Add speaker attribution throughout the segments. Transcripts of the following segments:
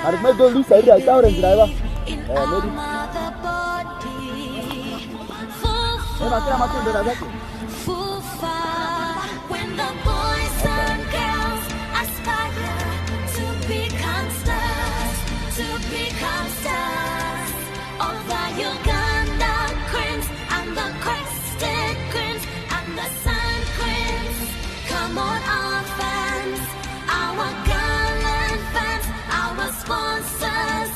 Speaker 1: And my don't lose idea. I orange driver. Maybe.
Speaker 2: When the boys and girls aspire to become stars, of the Uganda queens and the crested queens and the sun queens. Come on, our fans, our gallant fans, our sponsors,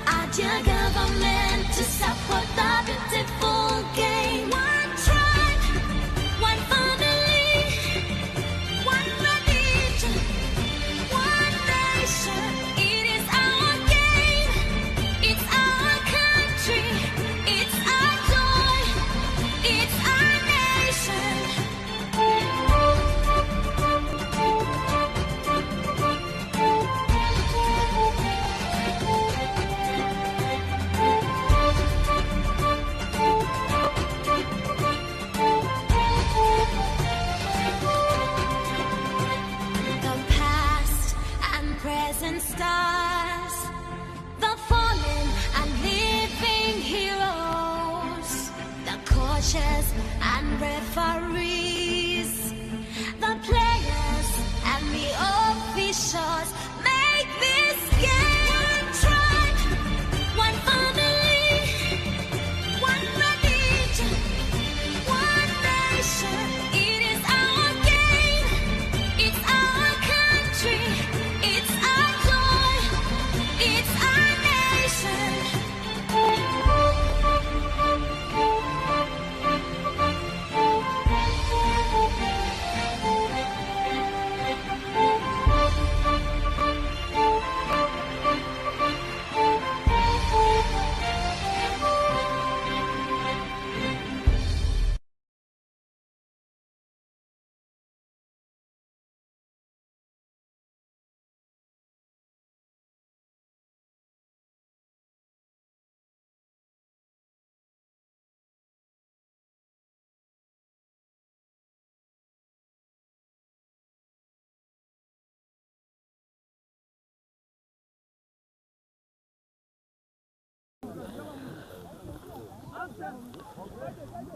Speaker 2: at your government to support the beautiful game. One tribe, one family, one religion, one nation. It is our game, it's our country, it's our joy, it's our nation. The past and present stars, the fallen and living heroes, the coaches and referees, the players and the officials make this game. One tribe, one family, one religion, one nation. It is our game, it's our country, it's our joy, it's our nation.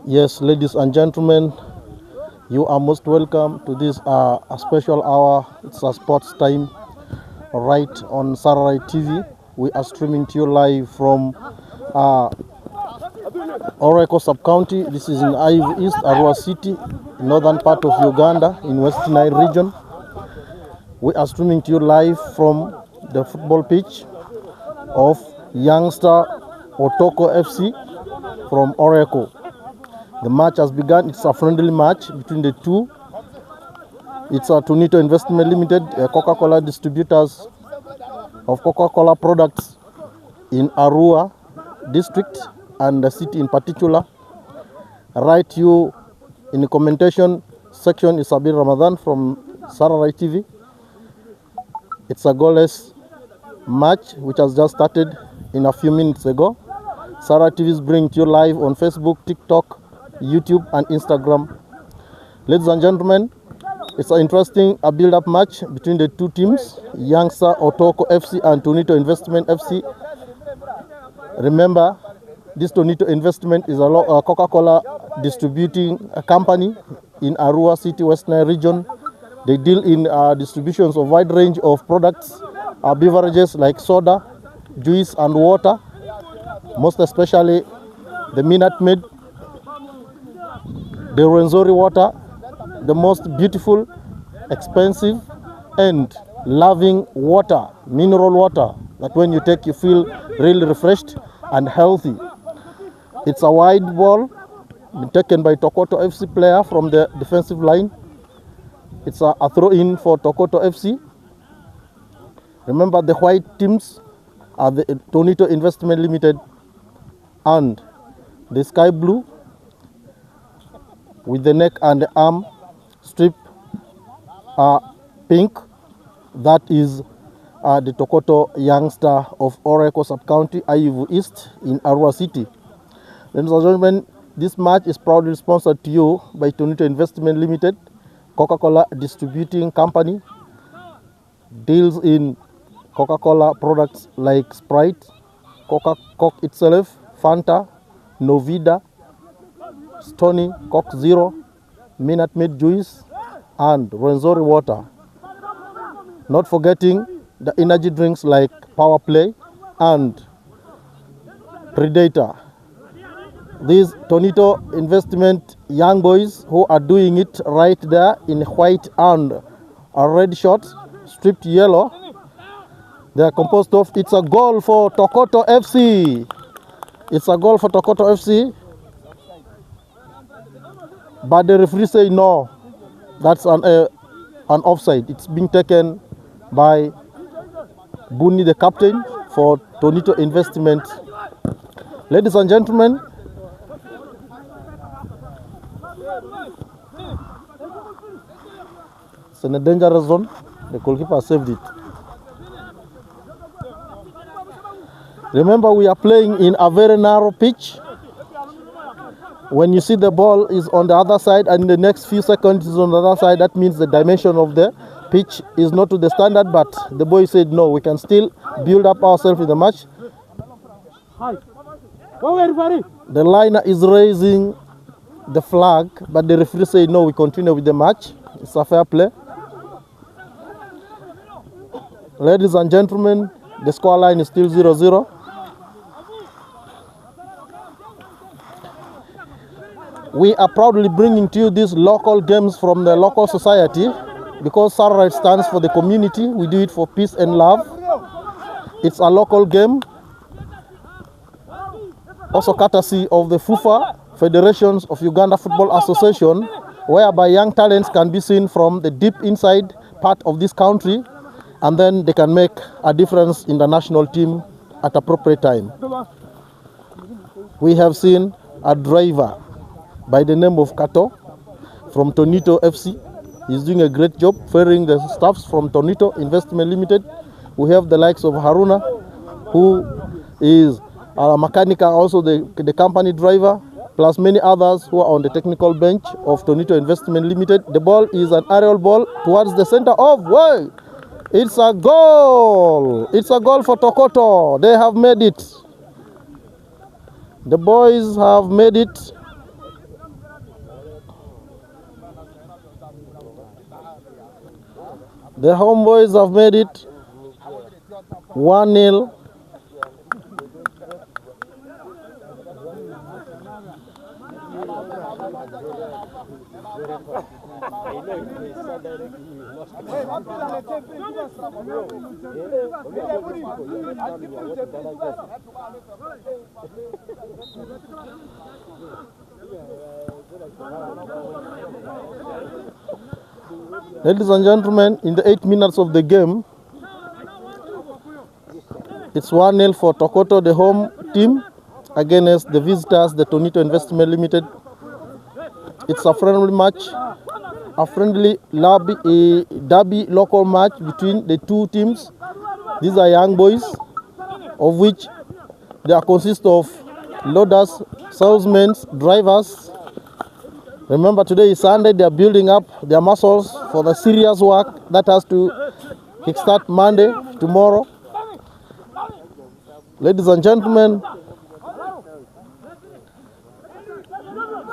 Speaker 3: Yes, ladies and gentlemen, you are most welcome to this a special hour. It's a sports time right on Sarai TV. We are streaming to you live from OREKU sub-county. This is in AYIVU East, ARUA City, northern part of Uganda, in West Nile region. We are streaming to you live from the football pitch of youngster OTOKO FC from OREKU. The match has begun. It's a friendly match between the two. It's a TUNITO Investment Limited, Coca-Cola distributors of Coca-Cola products in ARUA district and the city in particular. Write you in the commentation section is Sabir Ramadan from Sarai TV. It's a goalless match which has just started in a few minutes ago. Sarai TV is bringing to you live on Facebook, TikTok, YouTube and Instagram. Ladies and gentlemen, it's an interesting build-up match between the two teams, youngster OTOKO FC and TUNITO Investment FC. Remember, this TUNITO Investment is a Coca-Cola distributing company in ARUA City, West Nile region. They deal in distributions of wide range of products, beverages like soda, juice and water, most especially the Minute Maid, the Rwenzori water, the most beautiful, expensive and loving water, mineral water, that when you take you feel really refreshed and healthy. It's a wide ball taken by Tokoto FC player from the defensive line. It's a throw-in for Tokoto FC. Remember, the white teams are the TUNITO Investment Limited and the sky blue with the neck and the arm strip pink. That is the Tokoto youngster of OREKU sub-county, AYIVU East in ARUA City. Ladies and gentlemen, this match is proudly sponsored to you by TUNITO Investment Limited, Coca-Cola distributing company, deals in Coca-Cola products like Sprite, Coke itself, Fanta, Novida, Stony, Coke Zero, Minute Maid Juice, and Rwenzori water. Not forgetting the energy drinks like Power Play and Predator. These TUNITO investment young boys who are doing it right there in white and a red shorts, stripped yellow. They are composed of, it's a goal for TOKO FC. It's a goal for TOKO FC. But the referee say no, that's an offside. It's being taken by Buni, the captain for TUNITO investment. Ladies and gentlemen, it's in a dangerous zone. The goalkeeper saved it. Remember, we are playing in a very narrow pitch. When you see the ball is on the other side and in the next few seconds is on the other side, that means the dimension of the pitch is not to the standard, but the boy said no, we can still build up ourselves in the match. The liner is raising the flag, but the referee said no, we continue with the match. It's a fair play. Ladies and gentlemen, the score line is still 0-0. We are proudly bringing to you these local games from the local society because Saturday stands for the community. We do it for peace and love. It's a local game, also courtesy of the FUFA, Federations of Uganda Football Association, whereby young talents can be seen from the deep inside part of this country, and then they can make a difference in the national team at appropriate time. We have seen a driver by the name of Kato from TUNITO FC. He's doing a great job ferrying the staffs from TUNITO Investment Limited. We have the likes of Haruna, who is a mechanic, also the company driver, plus many others who are on the technical bench of TUNITO Investment Limited. The ball is an aerial ball towards the center of way. It's a goal. It's a goal for TOKO. They have made it. The boys have made it. The homeboys have made it 1-0. Ladies and gentlemen, in the 8 minutes of the game, it's 1-0 for TOKO, the home team, against the visitors, the TUNITO Investment Limited. It's a friendly match, a friendly derby local match between the two teams. These are young boys, of which they consist of loaders, salesmen, drivers. Remember, today is Sunday. They are building up their muscles for the serious work that has to kickstart Monday, tomorrow. Ladies and gentlemen,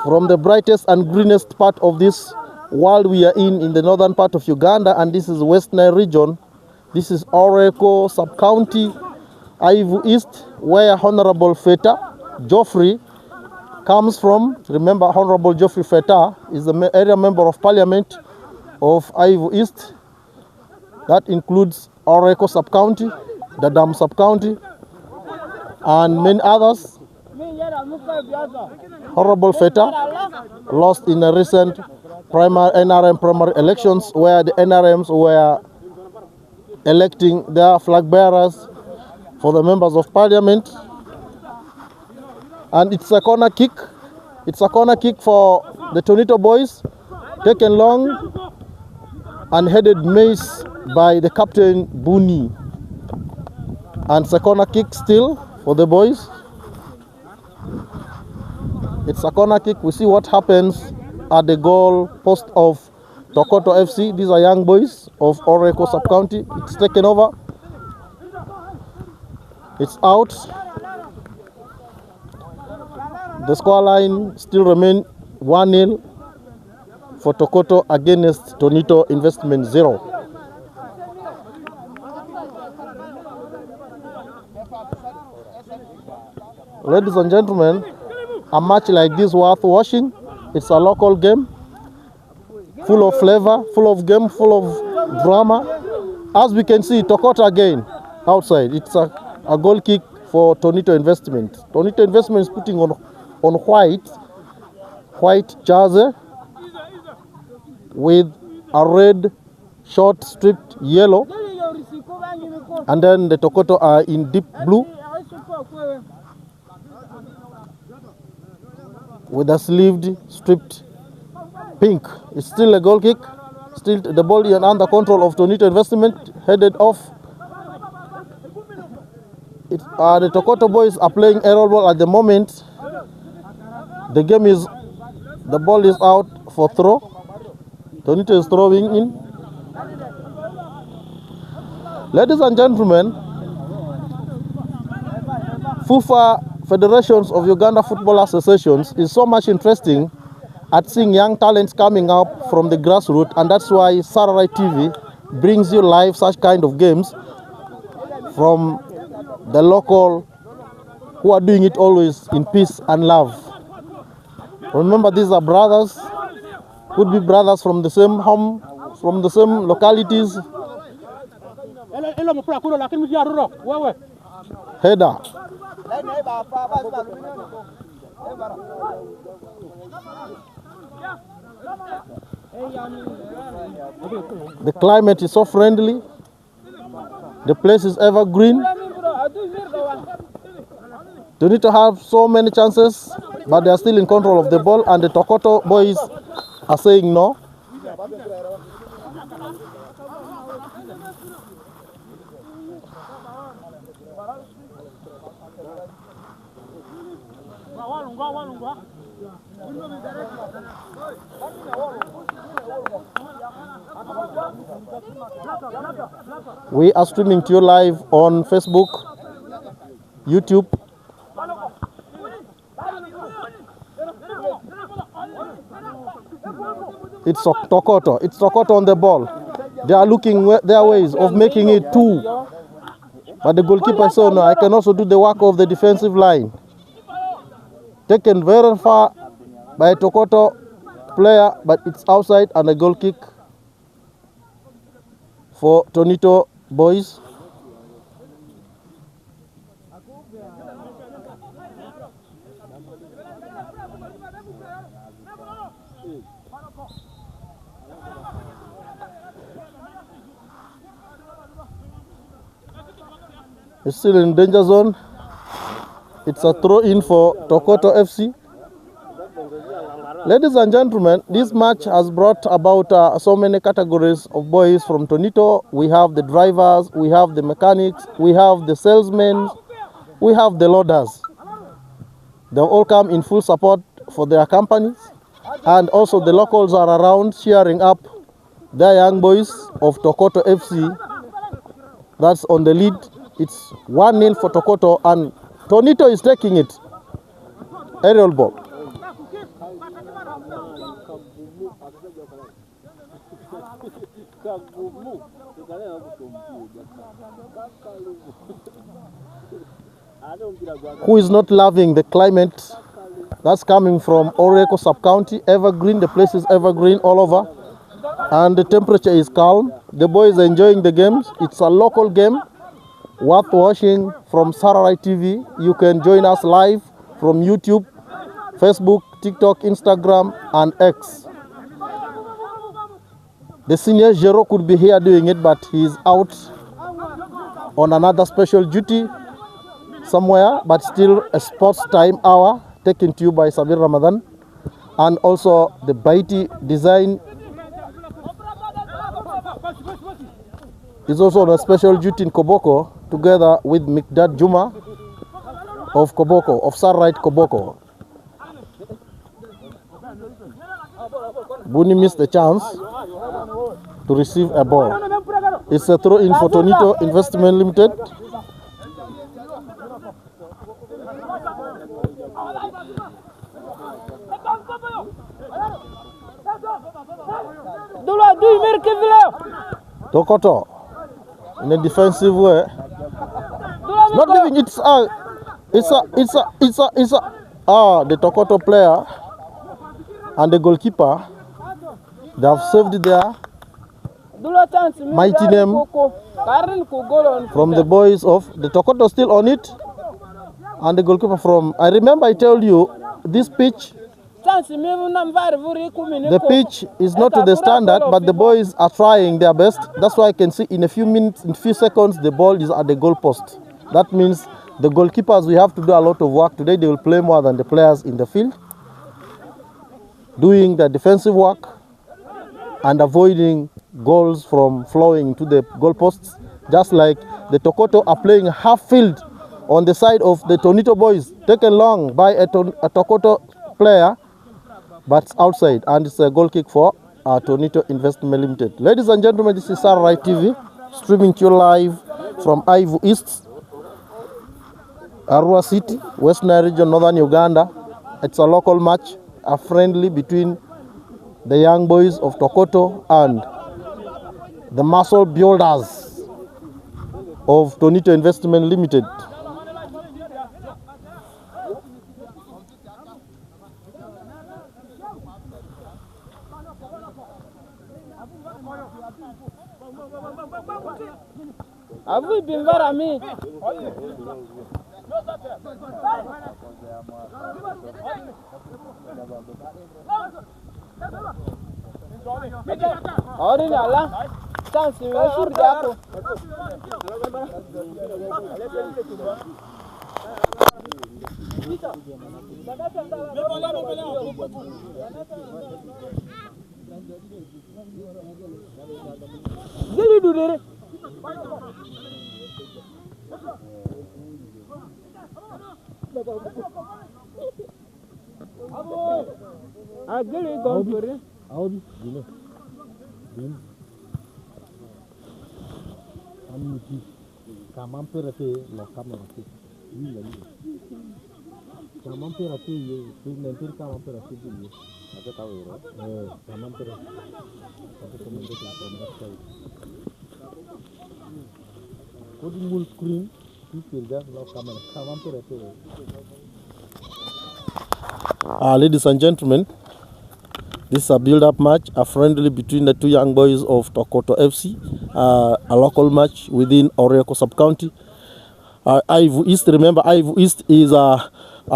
Speaker 3: from the brightest and greenest part of this world we are in the northern part of Uganda, and this is West Nile region. This is OREKU sub-county, AYIVU East, where Honorable Feta Geoffrey comes from. Remember, Honorable Geoffrey Feta is the area member of parliament of AYIVU East. That includes OREKU sub-county, the Dam sub-county, and many others. Honorable Feta lost in a recent NRM primary elections where the NRMs were electing their flag bearers for the members of parliament. And it's a corner kick. It's a corner kick for the TUNITO boys, taken long and headed mace by the captain Buni. And it's a corner kick still for the boys. It's a corner kick. We see what happens at the goal post of TOKO FC. These are young boys of OREKU sub-county. It's taken over. It's out. The scoreline still remains 1-0 for Tokoto against TUNITO Investment 0. Ladies and gentlemen, a match like this worth watching. It's a local game, full of flavor, full of game, full of drama. As we can see, Tokoto again outside. It's a goal kick for TUNITO Investment. TUNITO Investment is putting on white jersey with a red short striped yellow, and then the Tokoto are in deep blue with a sleeved striped pink. It's still a goal kick. Still the ball is under control of TUNITO Investment, headed off. The Tokoto boys are playing aerial ball at the moment. The ball is out for throw. TUNITO is throwing in. Ladies and gentlemen, FUFA, Federations of Uganda Football Associations, is so much interesting at seeing young talents coming up from the grassroots, and that's why Saturday TV brings you live such kind of games from the local who are doing it always in peace and love. Remember, these are brothers, could be brothers from the same home, from the same localities. Header. The climate is so friendly. The place is evergreen. TUNITO have so many chances, but they are still in control of the ball, and the Tokoto boys are saying no. We are streaming to you live on Facebook, YouTube. It's Tokoto. It's Tokoto on the ball. They are looking their ways of making it 2. But the goalkeeper said, no, I can also do the work of the defensive line. Taken very far by a Tokoto player, but it's outside, and a goal kick for TUNITO boys. It's still in danger zone. It's a throw in for Tokoto FC. Ladies and gentlemen, this match has brought about so many categories of boys from TUNITO. We have the drivers, we have the mechanics, we have the salesmen, we have the loaders. They all come in full support for their companies, and also the locals are around cheering up their young boys of Tokoto FC. That's on the lead. It's 1-0 for Tokoto, and TUNITO is taking it. Aerial ball. Who is not loving the climate that's coming from OREKU sub-county? Evergreen, the place is evergreen all over, and the temperature is calm. The boys are enjoying the games. It's a local game worth watching from Saturday TV. You can join us live from YouTube, Facebook, TikTok, Instagram, and X. The senior Jero could be here doing it, but he's out on another special duty somewhere, but still a sports time hour taken to you by Sabir Ramadan. And also the Baiti design is also on a special duty in Koboko, together with Mikdad Juma of Koboko, of Sarrite Koboko. Buni missed the chance to receive a ball. It's a throw in for TUNITO Investment Limited. Tokoto in a defensive way. Not giving it's a the Tokoto player and the goalkeeper, they have saved their mighty name from the boys of the Tokoto still on it, and the goalkeeper from, I remember I told you this pitch, the pitch is not to the standard, but the boys are trying their best. That's why I can see in a few minutes, in a few seconds, the ball is at the goal post. That means the goalkeepers, we have to do a lot of work today. They will play more than the players in the field, doing the defensive work and avoiding goals from flowing into the goalposts. Just like the Tokoto are playing half field on the side of the TUNITO boys, taken long by a Tokoto player, but outside, and it's a goal kick for TUNITO Investment Limited. Ladies and gentlemen, this is ARUA TV, streaming to you live from AYIVU East, ARUA City, West Nile region, northern Uganda. It's a local match, a friendly between the young boys of Tokoto and the muscle builders of TUNITO Investment Limited.
Speaker 1: Have we been very me?
Speaker 3: Ladies and gentlemen, this is a build-up match, a friendly between the two young boys of Tokoto FC, a local match within OREKU sub-county. AYIVU East, remember AYIVU East is a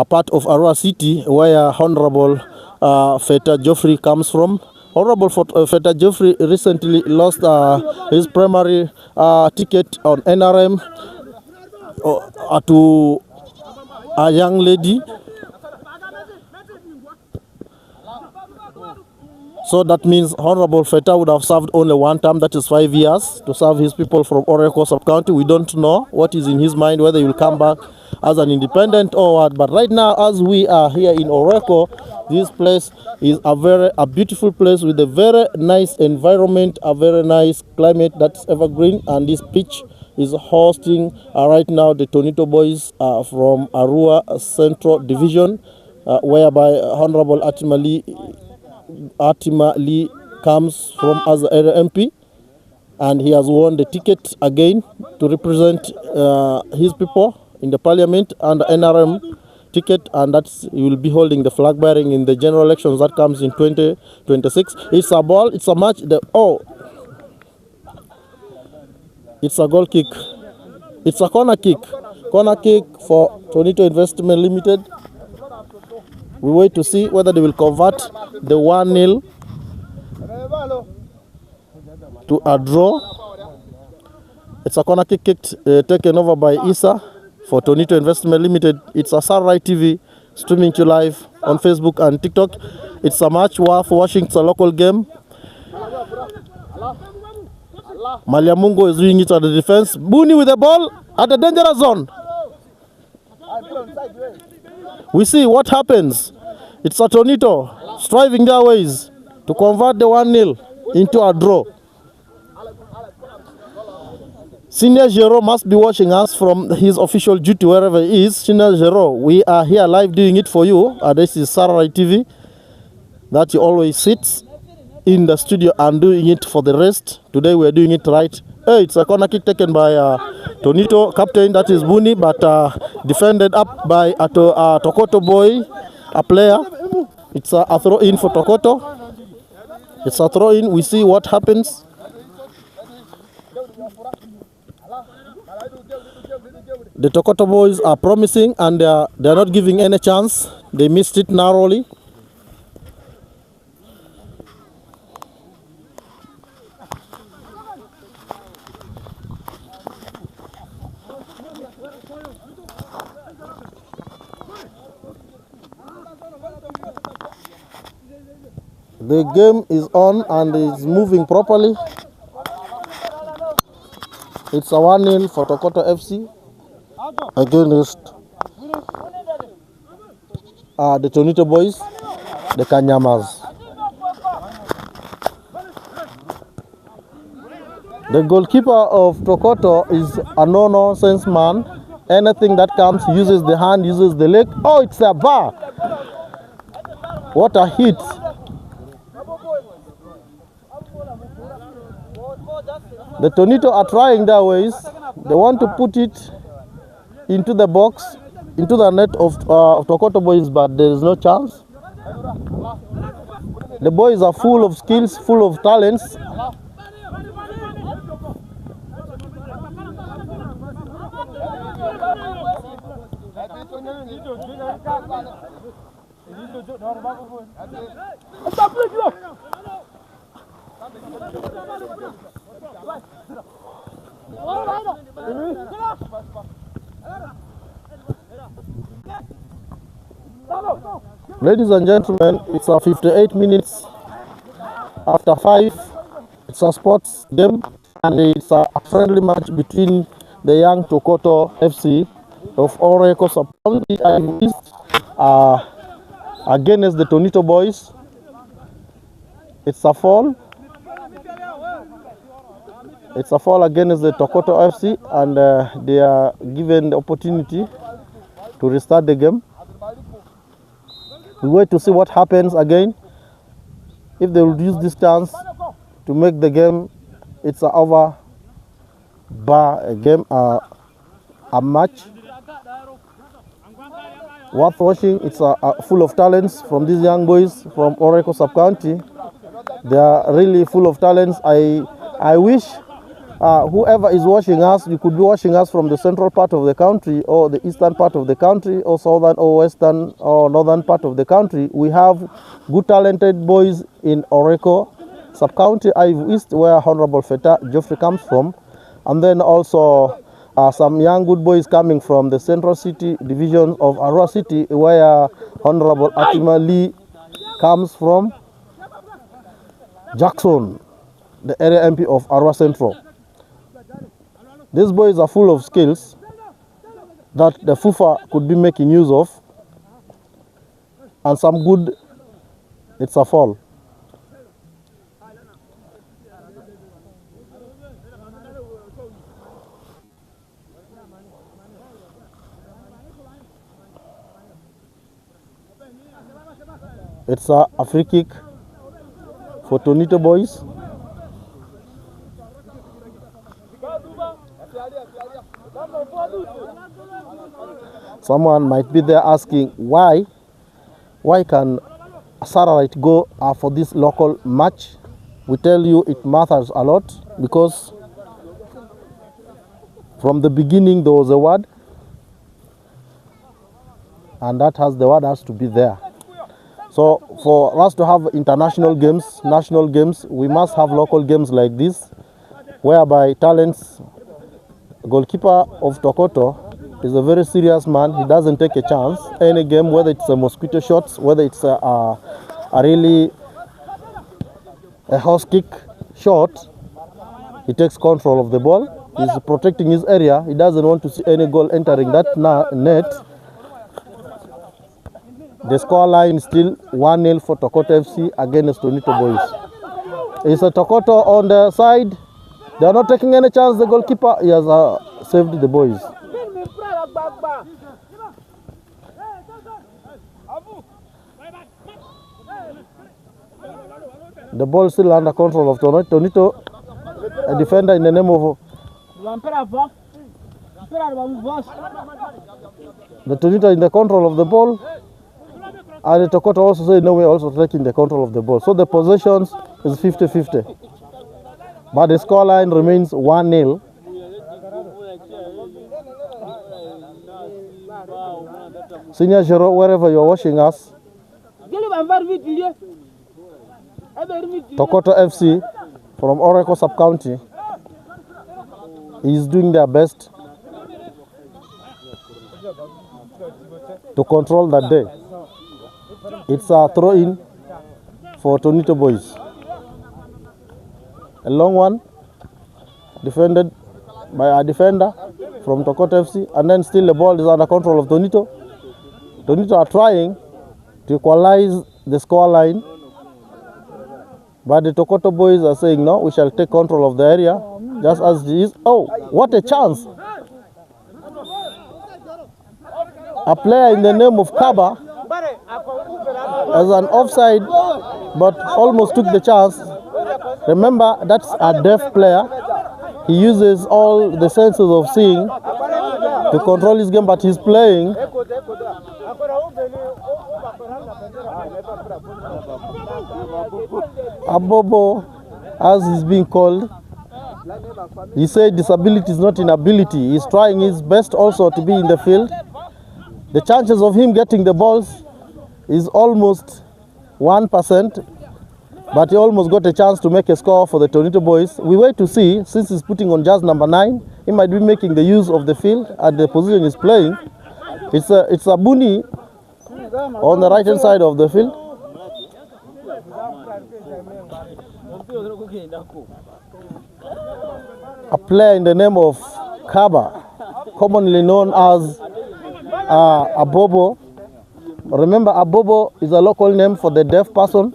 Speaker 3: part of ARUA City, where Honorable Feta Geoffrey comes from. Honorable Feta Geoffrey recently lost his primary ticket on NRM to a young lady. So that means Honorable Feta would have served only one term, that is 5 years, to serve his people from OREKU sub-county. We don't know what is in his mind, whether he will come back as an independent or what. But right now, as we are here in OREKU, this place is a beautiful place with a very nice environment, a very nice climate that's evergreen, and this pitch is hosting right now the TUNITO boys from ARUA Central Division, whereby Honorable Atima Lee comes from as an area MP, and he has won the ticket again to represent his people in the parliament and the NRM ticket, and that's he will be holding the flag bearing in the general elections that comes in 2026. It's a ball, it's a match. It's a goal kick. It's a corner kick. Corner kick for TUNITO Investment Limited. We wait to see whether they will convert the 1-0 to a draw. It's a corner kick taken over by Isa for TUNITO Investment Limited. It's a ARUA TV streaming to live on Facebook and TikTok. It's a match worth watching. It's a local game. Maliamungo is doing it at the defense. Buni with the ball at the dangerous zone. We see what happens. It's a TUNITO striving their ways to convert the 1-0 into a draw. Senior Jero must be watching us from his official duty wherever he is. Senior Jero, we are here live doing it for you. This is ARUA TV that he always sits in the studio and doing it for the rest. Today we are doing it right. Hey, it's a corner kick taken by TUNITO captain, that is Buni, but defended up by Tokoto boy, a player. It's a throw in for Tokoto. It's a throw in. We see what happens. The Tokoto boys are promising and they're not giving any chance. They missed it narrowly. The game is on and is moving properly. It's a 1-0 for Tokoto FC against the TUNITO boys, the Kanyamas. The goalkeeper of Tokoto is a no-nonsense man. Anything that comes, uses the hand, uses the leg. Oh, it's a bar. What a hit. The TUNITO are trying their ways. They want to put it into the box, into the net of Tokoto boys, but there is no chance. The boys are full of skills, full of talents. Ladies and gentlemen, it's 58 minutes after 5. It's a sports game and it's a friendly match between the young Tokoto FC of OREKU sub-county against the TUNITO boys. It's a fall. It's a fall against the Tokoto FC, and they are given the opportunity to restart the game. We wait to see what happens again. If they will use this chance to make the game, it's a over bar a game, a match worth watching. It's full of talents from these young boys from OREKU sub-county. They are really full of talents. I wish whoever is watching us, you could be watching us from the central part of the country or the eastern part of the country or southern or western or northern part of the country. We have good talented boys in OREKU sub-county, AYIVU East, where Honorable Feta Geoffrey comes from, and then also some young good boys coming from the central city division of ARUA city, where Honorable Atima Lee comes from. Jackson, the area MP of ARUA Central. These boys are full of skills that the FUFA could be making use of, and some good. It's a fall. It's a free kick for TUNITO boys. Someone might be there asking why can Sararite go for this local match? We tell you it matters a lot, because from the beginning there was a word, and the word has to be there. So for us to have international games, national games, we must have local games like this, whereby talents. Goalkeeper of Tokoto is a very serious man. He doesn't take a chance. Any game, whether it's a mosquito shots, whether it's a horse kick shot, he takes control of the ball. He's protecting his area. He doesn't want to see any goal entering that net. The score line is still 1-0 for Tokoto FC against TUNITO boys. It's a Tokoto on the side. They are not taking any chance. The goalkeeper, he has saved the boys. The ball still under control of TUNITO. A defender in the name of the TUNITO in the control of the ball. And the TOKOTO also say no, we're also taking the control of the ball. So the possessions is 50-50. But the scoreline remains 1-0. Senior Jero, wherever you're watching us, TOKOTO FC from OREKU sub-county is doing their best to control that day. It's a throw-in for TUNITO boys. A long one, defended by a defender from TOKOTO FC, and then still the ball is under control of TUNITO. TUNITO are trying to equalize the score line, but the TOKOTO boys are saying no, we shall take control of the area just as it is. Oh, what a chance! A player in the name of Kaba as an offside, but almost took the chance. Remember, that's a deaf player. He uses all the senses of seeing to control his game, but he's playing. Abobo, as he's being called, he said disability is not inability. He's trying his best also to be in the field. The chances of him getting the balls is almost 1%, but he almost got a chance to make a score for the TUNITO boys. We wait to see, since he's putting on just number 9, he might be making the use of the field at the position he's playing. It's a Buni on the right hand side of the field. A player in the name of Kaba, commonly known as Abobo. Remember, Abobo is a local name for the deaf person,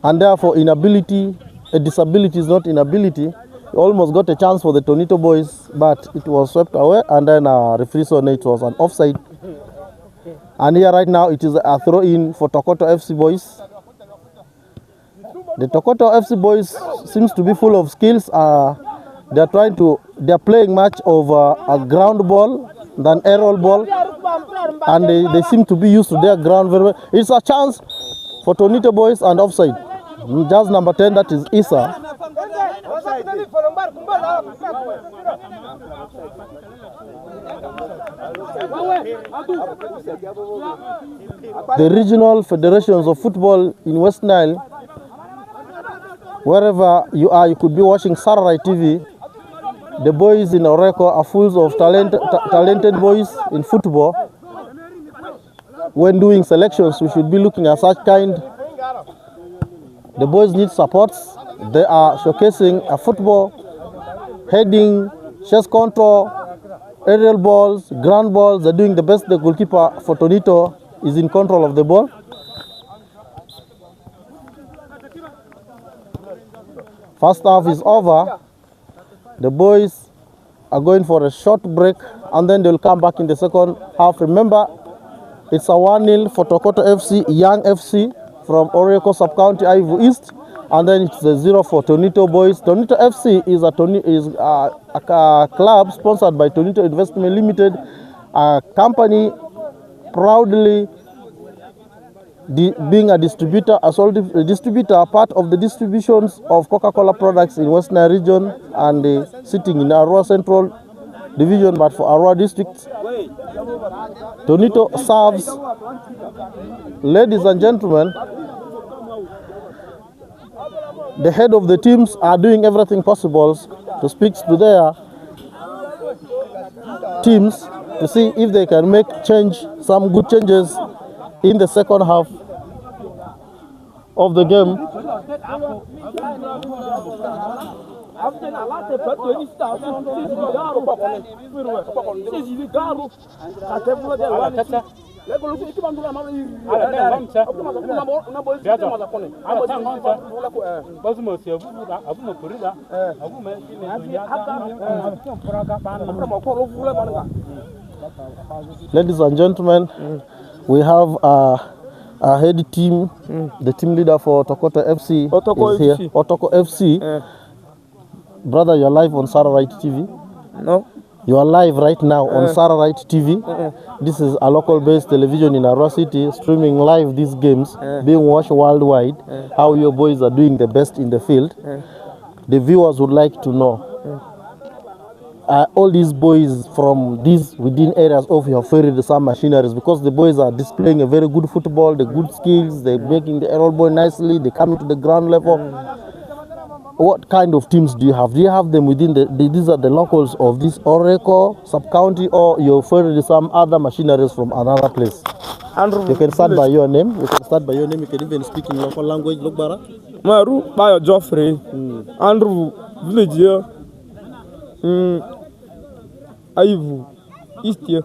Speaker 3: and therefore inability, a disability is not inability. He almost got a chance for the TUNITO boys, but it was swept away, and then referee saw it was an offside. And here right now it is a throw-in for TOKOTO FC boys. The TOKOTO FC boys seems to be full of skills. They're playing much of a ground ball than aerial ball, and they seem to be used to their ground very well. It's a chance for TUNITO boys and offside. Just number 10, that is Isa. The regional federations of football in West Nile, wherever you are, you could be watching Sarai TV. The boys in OREKU are full of talented boys in football. When doing selections, we should be looking at such kind. The boys need supports. They are showcasing a football, heading, chest control, aerial balls, ground balls. They're doing the best. The goalkeeper for TUNITO is in control of the ball. First half is over. The boys are going for a short break, and then they'll come back in the second half. Remember, it's a 1-0 for TOKOTO FC, Young FC from OREKU sub-county AYIVU East, and then it's a 0 for TUNITO boys. TUNITO FC is a club sponsored by TUNITO Investment Limited, a company proudly being a distributor, part of the distributions of Coca-Cola products in West Nile region, and sitting in ARUA Central Division, but for ARUA districts. TUNITO serves, ladies and gentlemen, the head of the teams are doing everything possible to speak to their teams to see if they can make some good changes in the second half of the game. Ladies and gentlemen, we have head team, the team leader for OTOKO FC
Speaker 1: OTOKO
Speaker 3: is here.
Speaker 1: FC.
Speaker 3: OTOKO FC. Brother, you're live on Satellite TV.
Speaker 1: No.
Speaker 3: You are live right now on Satellite TV. This is a local-based television in ARUA City, streaming live these games, being watched worldwide. How your boys are doing the best in the field. The viewers would like to know, all these boys from these within areas of your favorite some machineries, because the boys are displaying a very good football, the good skills, they're making the aerial ball nicely, they come to the ground level. What kind of teams do you have? Do you have them within these are the locals of this OREKU sub-county, or you refer to some other machineries from another place?
Speaker 1: Andrew,
Speaker 3: You can start by your name. You can even speak in local language. Lokbara.
Speaker 1: Maru Bayo Joffrey. Andrew village here. AYIVU East here.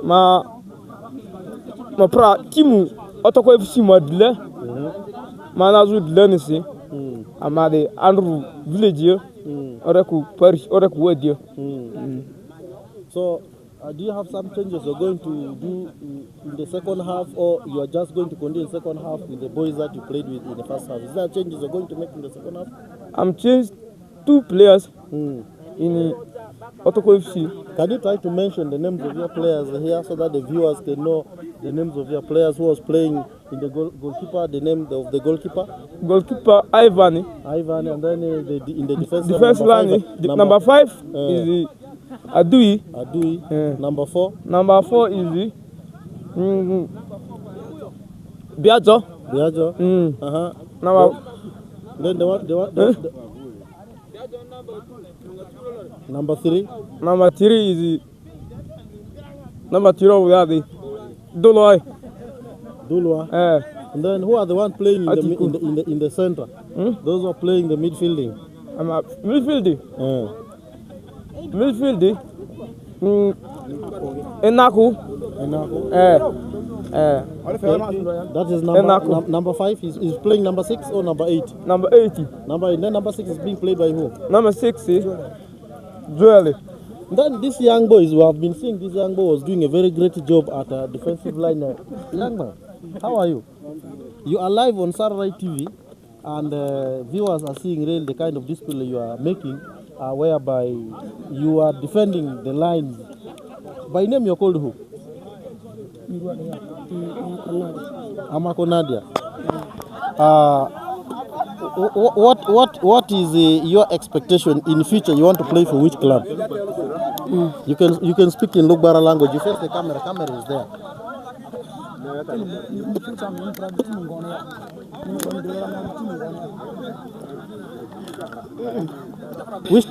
Speaker 1: Ma pra timu OTOKO FC madle. Manazu dlenisi. Amade Andrew village here. OREKU parish OREKU word here.
Speaker 3: So, do you have some changes you're going to do in the second half, or you are just going to continue the second half with the boys that you played with in the first half? Is there changes you're going to make in the second half?
Speaker 1: I'm changed 2 players in OTOKO FC.
Speaker 3: Can you try to mention the names of your players here so that the viewers can know the names of your players who was playing in the goalkeeper, the name of the goalkeeper?
Speaker 1: Goalkeeper Ivan,
Speaker 3: and then in the
Speaker 1: defense line, number 5 is Adui.
Speaker 3: Number 4.
Speaker 1: Number 4 is Biajo.
Speaker 3: Then number 3.
Speaker 1: Number 3 is number 3 over there. Duloi.
Speaker 3: And then who are the one playing in the center? Those who are playing the midfielding.
Speaker 1: Midfield. Enaku.
Speaker 3: That is number 5. He's playing number 6 or number 8?
Speaker 1: Number 8.
Speaker 3: Then number 6 is being played by who?
Speaker 1: Number 6 is Joel.
Speaker 3: Then these young boys, we have been seeing this young boy was doing a very great job at a defensive line. Young man, how are you? You are live on Satellite TV, and viewers are seeing really the kind of display you are making, whereby you are defending the lines. By name, you're called who? Amako Nadia. What is your expectation in future? You want to play for which club? You can speak in Lokbara language. You face the camera. Camera is there.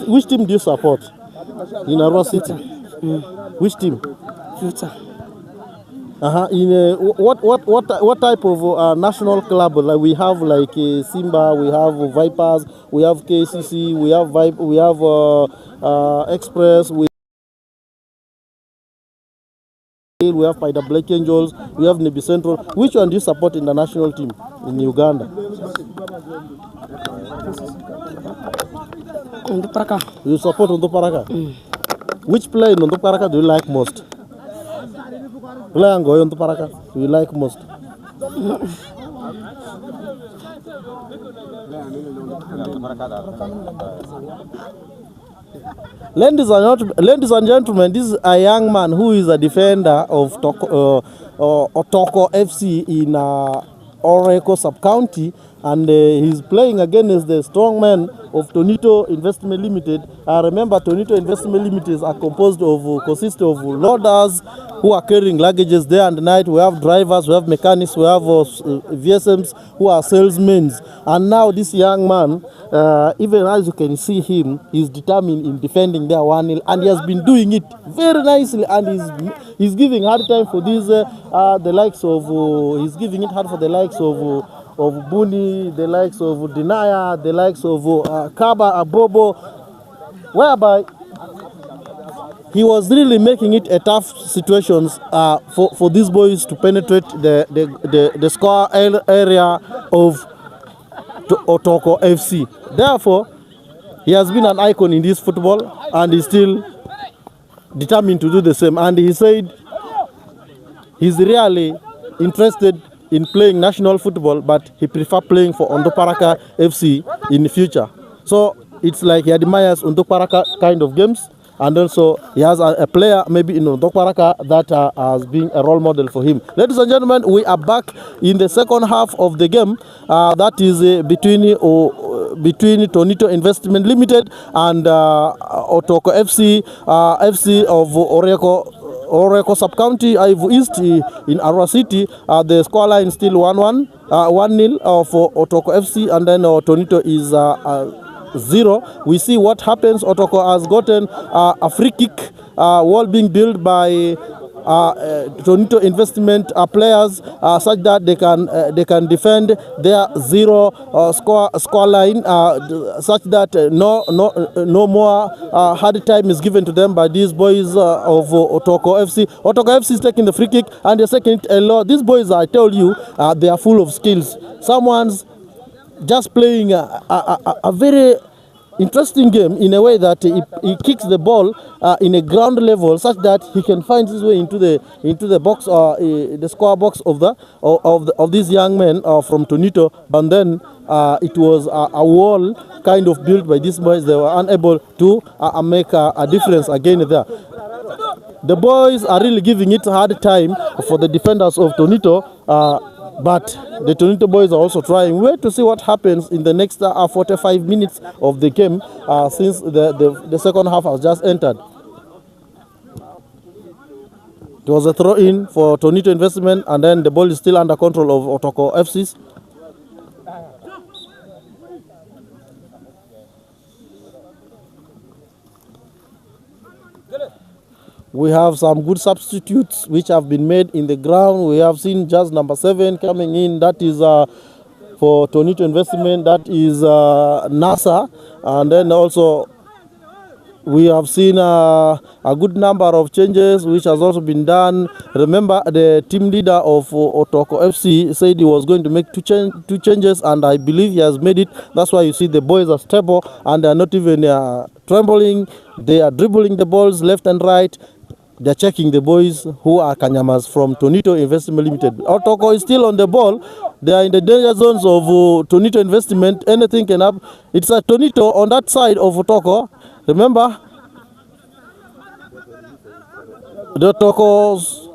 Speaker 3: Which team do you support in ARUA City? Which team?
Speaker 4: Future.
Speaker 3: In what type of national club? Like we have like Simba, we have Vipers, we have KCC, we have Express, we have Paida Black Angels, we have Nebi Central. Which one do you support in the national team in Uganda? You support Unduparaka? Which player in Unduparaka do you like most? Player in Unduparaka do you like most? Ladies and gentlemen, this is a young man who is a defender of OTOKO FC in OREKU sub-county, and he's playing against the strong men of TUNITO Investment Limited. Remember, TUNITO Investment Limited consists of loaders who are carrying luggages day and night. We have drivers, we have mechanics, we have VSMs who are salesmen. And now this young man, even as you can see him, is determined in defending their 1-0, and he has been doing it very nicely, and he's giving hard time for these the likes of he's giving it hard for the likes of Buni, the likes of Dinaya, the likes of Kaba Abobo, whereby he was really making it a tough situations for these boys to penetrate the score area of OTOKO FC. Therefore, he has been an icon in this football, and he's still determined to do the same. And he said he's really interested in playing national football, but he prefer playing for Ondoparaka FC in the future. So it's like he admires Ondoparaka kind of games, and also he has a player maybe in Ondoparaka that has been a role model for him. Ladies and gentlemen, we are back in the second half of the game. That is between TUNITO Investment Limited and OTOKO FC, FC of OREKU sub-county, AYIVU East in ARUA City. The scoreline still 1-1, 1-0 for OTOKO FC, and then TUNITO is 0. We see what happens. OTOKO has gotten a free kick, wall being built by TUNITO investment players, such that they can defend their 0 score line, such that no more hard time is given to them by these boys of OTOKO FC. OTOKO FC is taking the free kick and they're taking it low. These boys, I tell you, they are full of skills. Someone's just playing a very interesting game in a way that he kicks the ball in a ground level, such that he can find his way into the box, the score box of these young men from TUNITO. But then it was a wall kind of built by these boys. They were unable to make a difference again there. The boys are really giving it a hard time for the defenders of TUNITO. But the TUNITO boys are also trying. We have to see what happens in the next 45 minutes of the game, since the second half has just entered. It was a throw-in for TUNITO Investment, and then the ball is still under control of OTOKO FCs. We have some good substitutes which have been made in the ground. We have seen just number 7 coming in. That is for TUNITO Investment. That is NASA. And then also we have seen a good number of changes which has also been done. Remember, the team leader of OTOKO FC said he was going to make two changes, and I believe he has made it. That's why you see the boys are stable and they are not even trembling. They are dribbling the balls left and right. They're checking the boys who are Kanyamas from TUNITO Investment Limited. OTOKO is still on the ball. They are in the danger zones of TUNITO Investment. Anything can happen. It's a TUNITO on that side of OTOKO. Remember, the OTOKOs.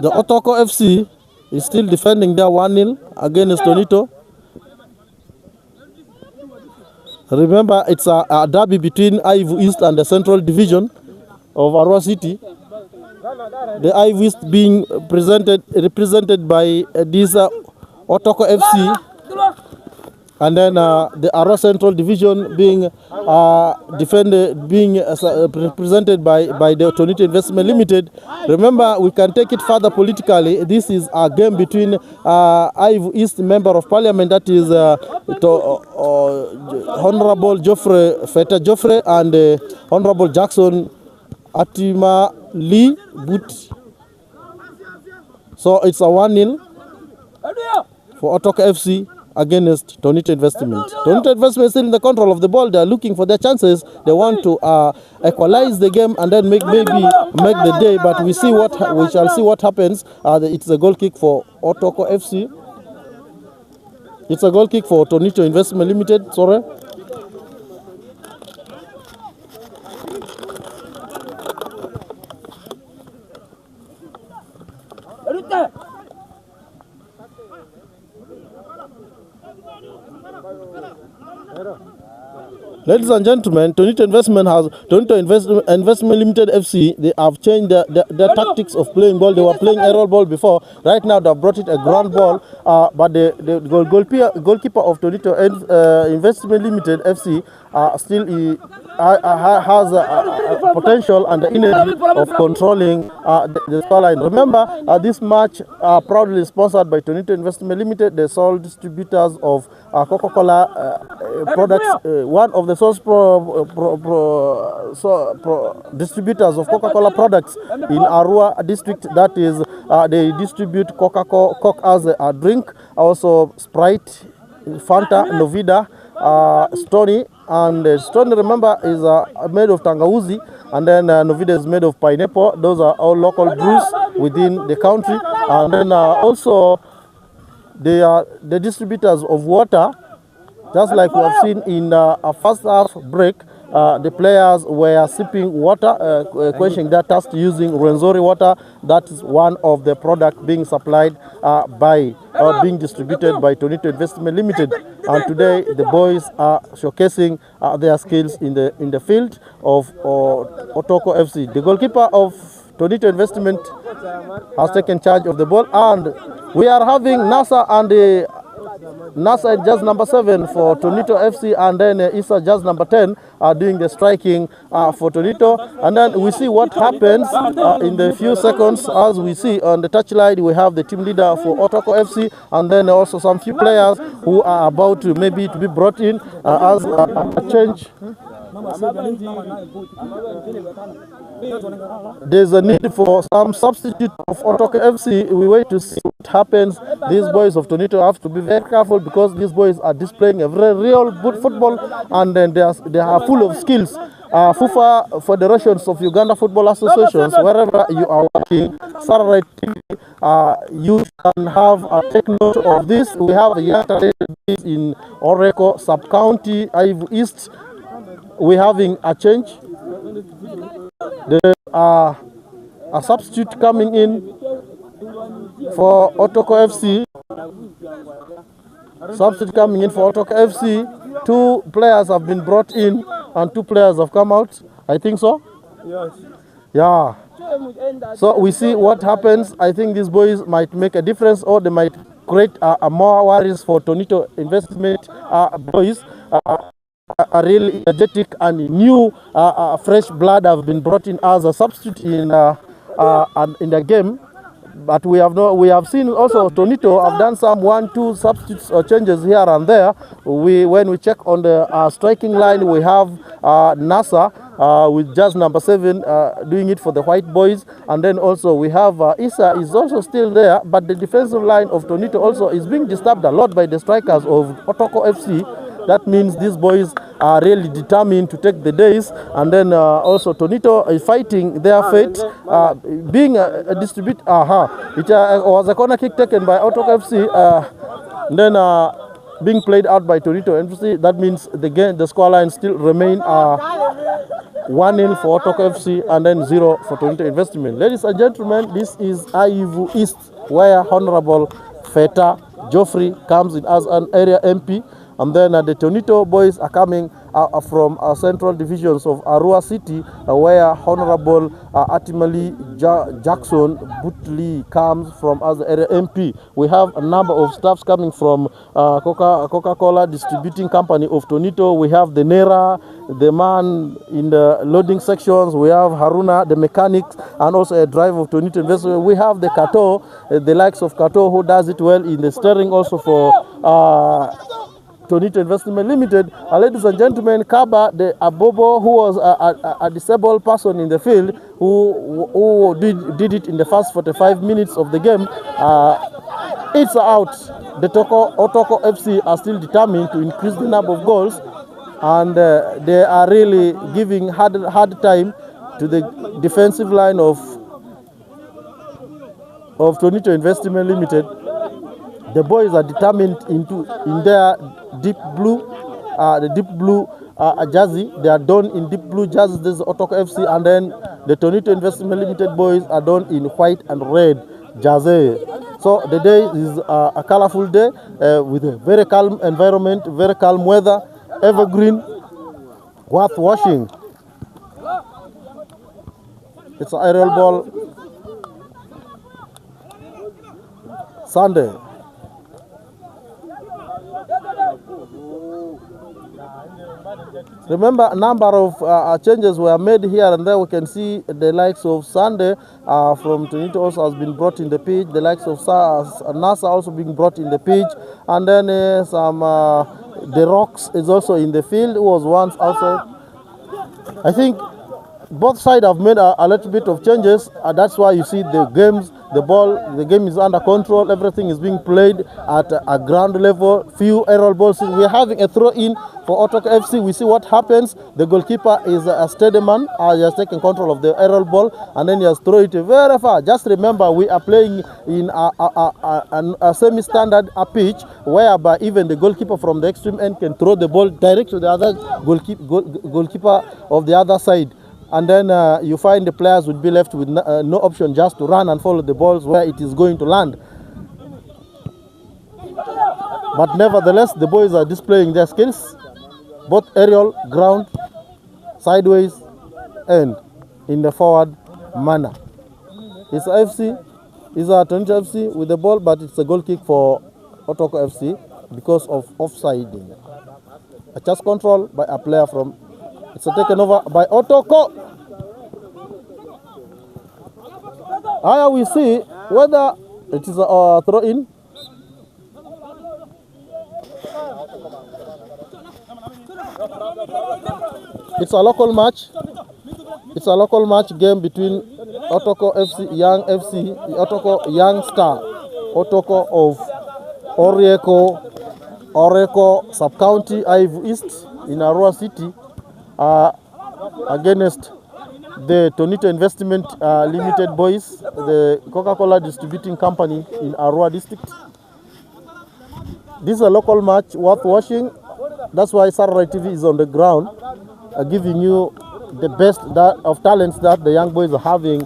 Speaker 3: The OTOKO FC is still defending their 1-0 against TUNITO. Remember, it's a derby between AYIVU East and the Central Division of ARUA City. The AYIVU East being represented by this OTOKO FC, and then the ARUA Central Division being represented by the TUNITO Investment Limited. Remember, we can take it further politically. This is a game between AYIVU East Member of Parliament, that is Honorable Feta Joffrey, and Honorable Jackson Atima Lee Boot. So it's a 1-0 for OTOKO FC against TUNITO Investment. TUNITO Investment is still in the control of the ball. They are looking for their chances. They want to equalize the game and then maybe make the day. But we shall see what happens. It's a goal kick for OTOKO FC. It's a goal kick for TUNITO Investment Limited. Sorry. Ladies and gentlemen, TUNITO Investment Limited FC. They have changed their tactics of playing ball. They were playing aerial ball before. Right now, they have brought it a ground ball. But the goalkeeper of TUNITO Investment Limited FC still has a potential and the energy of controlling the scoreline. Remember, this match proudly sponsored by TUNITO Investment Limited, the sole distributors of Coca-Cola products. One of the source distributors of Coca-Cola products in Arua district. That is, they distribute Coke as a drink, also Sprite, Fanta, Novida, Stony, and stone, remember, is made of tangauzi, and then novida is made of pineapple. Those are all local brews within the country. And then also they are the distributors of water, just like we have seen in a first half break. The players were sipping water, quenching their thirst using Rwenzori water. That is one of the products being supplied being distributed by TUNITO Investment Limited. And today the boys are showcasing their skills in the field of OTOKO FC. The goalkeeper of TUNITO Investment has taken charge of the ball, and we are having NASA and NASA just number 7 for TUNITO FC, and then Issa just number 10 are doing the striking for TUNITO. And then we see what happens in the few seconds. As we see on the touchline, we have the team leader for OTOKO FC, and then also some few players who are about to maybe to be brought in as a change. There's a need for some substitute of OTOKO FC. We wait to see what happens. These boys of TUNITO have to be very careful, because these boys are displaying a very real good football, and then they are full of skills. FUFA Federations of Uganda Football Associations, wherever you are working, Saturday TV, you can have take note of this. We have a young talent in OREKU sub-county, AYIVU East. We're having a change. There are a substitute coming in for OTOKO FC. Substitute coming in for OTOKO FC. 2 players have been brought in and 2 players have come out. I think so?
Speaker 1: Yes.
Speaker 3: Yeah. So we see what happens. I think these boys might make a difference, or they might create more worries for TUNITO Investment boys. A really energetic and new fresh blood have been brought in as a substitute in the game. But we have seen also TUNITO have done some 1-2 substitutes or changes here and there. When we check on the striking line, we have NASA with just number 7 doing it for the white boys, and then also we have Issa is also still there. But the defensive line of TUNITO also is being disturbed a lot by the strikers of OTOKO FC. That means these boys are really determined to take the days, and then also TUNITO is fighting their fate, being a distribute. It was a corner kick taken by OTOKO FC, then being played out by TUNITO FC. That means the scoreline still remain 1-0 for OTOKO FC and then 0 for TUNITO Investment. Ladies and gentlemen, this is AYIVU East, where Honorable Feta Geoffrey comes in as an area MP. And then the TUNITO boys are coming from central divisions of ARUA City, where Honorable Atimali Jackson Butli comes from as the area MP. We have a number of staffs coming from Coca-Cola distributing company of TUNITO. We have the Nera, the man in the loading sections. We have Haruna, the mechanics, and also a driver of TUNITO Investment. We have the Kato, the likes of Kato, who does it well in the steering also for TUNITO Investment Limited. Ladies and gentlemen, Kaba, the Abobo, who was a disabled person in the field, who did it in the first 45 minutes of the game, it's out. The OTOKO FC are still determined to increase the number of goals, and they are really giving hard time to the defensive line of TUNITO Investment Limited. The boys are determined in their deep blue, the deep blue jersey. They are done in deep blue jerseys. This is OTOKO FC, and then the TUNITO Investment Limited boys are done in white and red jersey. So the day is a colorful day with a very calm environment, very calm weather, evergreen, worth watching. It's an aerial ball. Sunday. Remember, a number of changes were made here and there. We can see the likes of Sunday from TUNITO also has been brought in the pitch. The likes of NASA also being brought in the pitch. And then the Rocks is also in the field, who was once outside. I think both sides have made a little bit of changes. That's why you see the game is under control. Everything is being played at a ground level. Few aerial balls. We're having a throw in for OTOKO FC. We see what happens. The goalkeeper is a steady man. He has taken control of the aerial ball and then he has thrown it very far. Just remember, we are playing in a semi-standard pitch whereby even the goalkeeper from the extreme end can throw the ball direct to the other goalkeeper of the other side. And then you find the players would be left with no option just to run and follow the balls where it is going to land. But nevertheless, the boys are displaying their skills, both aerial, ground, sideways, and in the forward manner. It's FC, it's a TUNITO FC with the ball, but it's a goal kick for OTOKO FC because of offsiding. A chest control by a player from, it's taken over by OTOKO. Here we see whether it is a throw-in. It's a local match. It's a local match game between OTOKO FC, Young FC, OTOKO Young Star, OTOKO of OREKU Sub-County, AYIVU East in ARUA City against the TUNITO Investment Limited Boys, the Coca-Cola distributing company in ARUA district. This is a local match worth watching. That's why Saturday TV is on the ground, giving you the best of talents that the young boys are having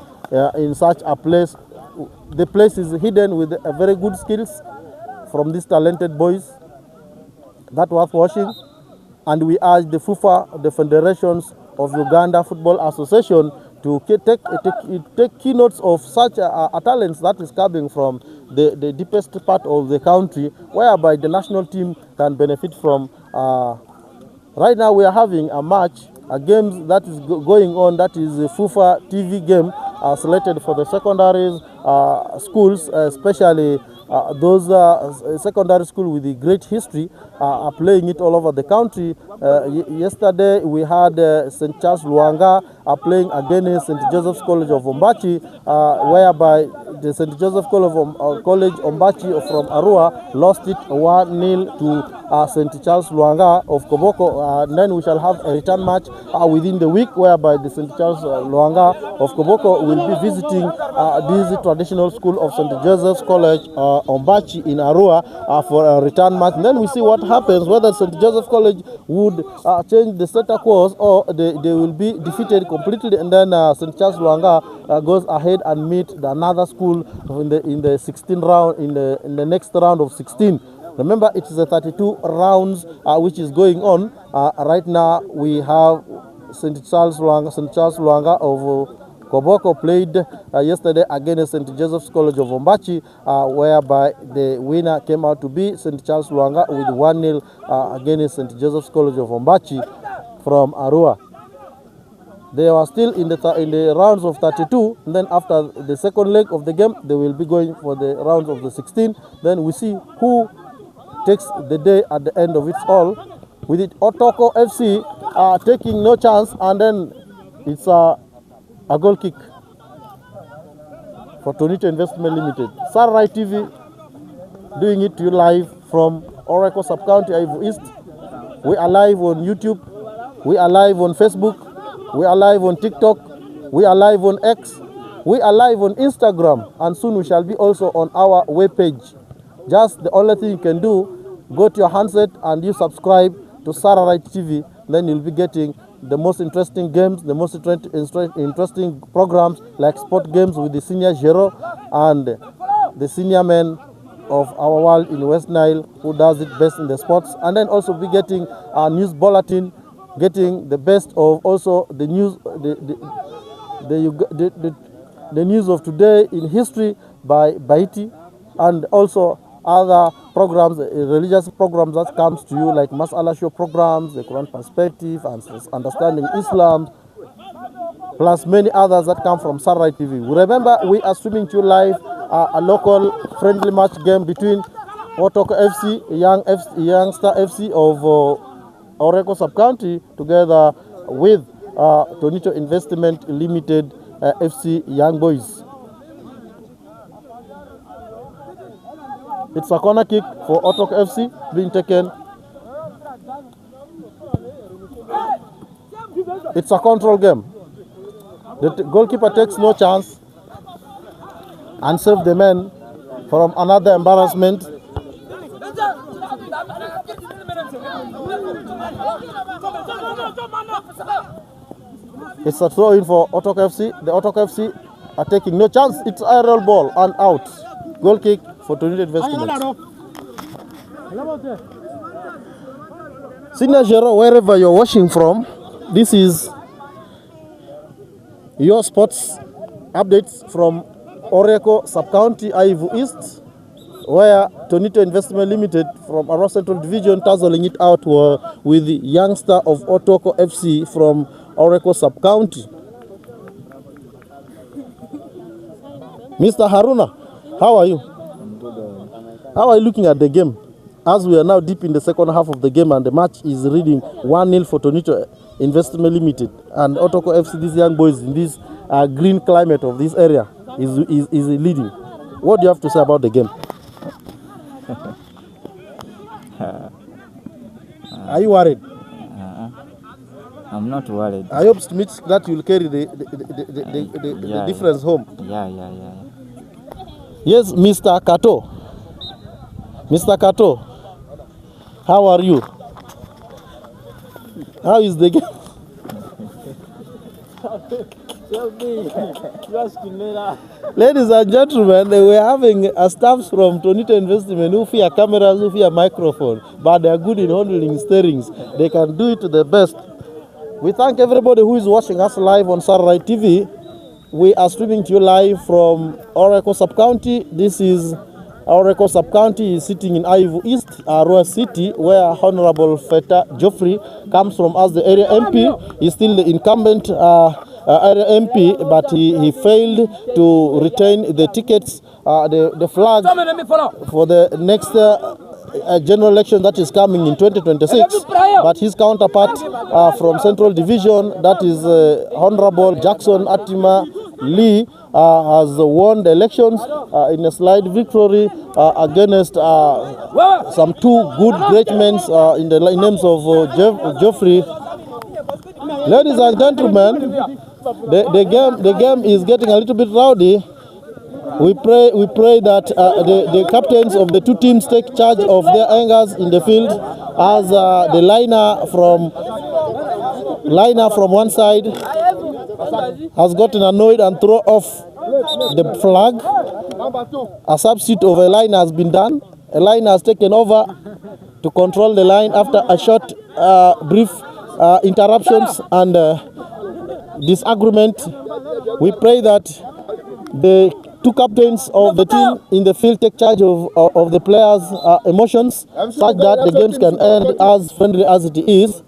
Speaker 3: in such a place. The place is hidden with very good skills from these talented boys. That worth watching. And we urge the FUFA, the Federations of Uganda Football Association, to take keynotes of such talents that is coming from the deepest part of the country, whereby the national team can benefit from. Right now we are having a match, a game that is going on, that is a FUFA TV game selected for the secondary schools, especially those secondary schools with a great history are playing it all over the country. Yesterday we had St. Charles Luanga playing against St. Joseph's College of Ombachi, whereby the St. Joseph College Ombachi from Arua lost it 1-0 to St. Charles Luanga of Koboko. And then we shall have a return match within the week, whereby the St. Charles Luanga of Koboko will be visiting this traditional school of St. Joseph's College Ombachi in Arua for a return match. And then we see what happens, whether St. Joseph College would change the status quo or they will be defeated completely, and then St. Charles Luanga goes ahead and meet another school in the 16th round, in the next round of 16. Remember, it is a 32 rounds which is going on. Right now we have St. Charles Luanga of Koboko played yesterday against St. Joseph's College of Ombachi, whereby the winner came out to be St. Charles Luanga with 1-0 against St. Joseph's College of Ombachi from Arua. They are still in the rounds of 32, and then after the second leg of the game, they will be going for the rounds of the 16. Then we see who takes the day at the end of it all. With it, OTOKO FC taking no chance, and then it's a goal kick for TUNITO Investment Limited. Saturday TV doing it to you live from OREKU Sub-County, AYIVU East. We are live on YouTube. We are live on Facebook. We are live on TikTok. We are live on X. We are live on Instagram. And soon we shall be also on our webpage. Just the only thing you can do, go to your handset and you subscribe to Saturday TV. Then you'll be getting the most interesting games, the most interesting programs like sport games with the senior Jero and the senior men of our world in West Nile who does it best in the sports. And then also be getting a news bulletin, getting the best of also the news, the news of today in history by Baiti, and also other programs, religious programs that comes to you like Masala Show programs, the Quran Perspective, and Understanding Islam, plus many others that come from Saturday TV. Remember, we are streaming to you live a local friendly match game between OTOKO FC, Young Star FC of OREKU Sub-County, together with TUNITO Investment Limited FC Young Boys. It's a corner kick for OTOKO FC being taken It's a control game. The goalkeeper takes no chance and saves the man from another embarrassment. It's a throw in for OTOKO FC. The OTOKO FC are taking no chance. It's aerial ball and out. Goal kick for TUNITO Investment. Signature, wherever you're watching from, this is your sports updates from OREKU Sub-County AYIVU East, where TUNITO Investment Limited from ARUA Central Division tussling it out with the youngster of OTOKO FC from OREKU Sub-County. Mr. Haruna, how are you? How are you looking at the game? As we are now deep in the second half of the game and the match is reading 1-0 for TUNITO Investment Limited, and OTOKO FC, these young boys in this green climate of this area, is leading. What do you have to say about the game? Are you worried?
Speaker 4: I'm not worried.
Speaker 3: I hope that you'll carry the difference home.
Speaker 4: Yeah.
Speaker 3: Yes, Mr. Kato. Mr. Kato, how are you? How is the game? Ladies and gentlemen, they were having staffs from TUNITO Investment who fear cameras, who fear microphone, but they are good in handling steerings. They can do it to the best. We thank everybody who is watching us live on Satellite TV. We are streaming to you live from OREKU Sub-County. This is OREKU Sub-County is sitting in AYIVU East, ARUA City, where Honorable Feta Geoffrey comes from as the area MP. He's still the incumbent area MP, but he failed to retain the tickets, the flag for the next general election that is coming in 2026. But his counterpart from Central Division, that is Honorable Jackson Atima Lee, has won the elections in a slight victory against some two great men in the names of Geoffrey. Ladies and gentlemen, the game is getting a little bit rowdy. We pray that the captains of the two teams take charge of their angers in the field, as the liner from one side has gotten annoyed and thrown off the flag. A substitute of a line has been done. A line has taken over to control the line after a short, brief interruptions and disagreement. We pray that the two captains of the team in the field take charge of the players' emotions, such that the games can end as friendly as it is.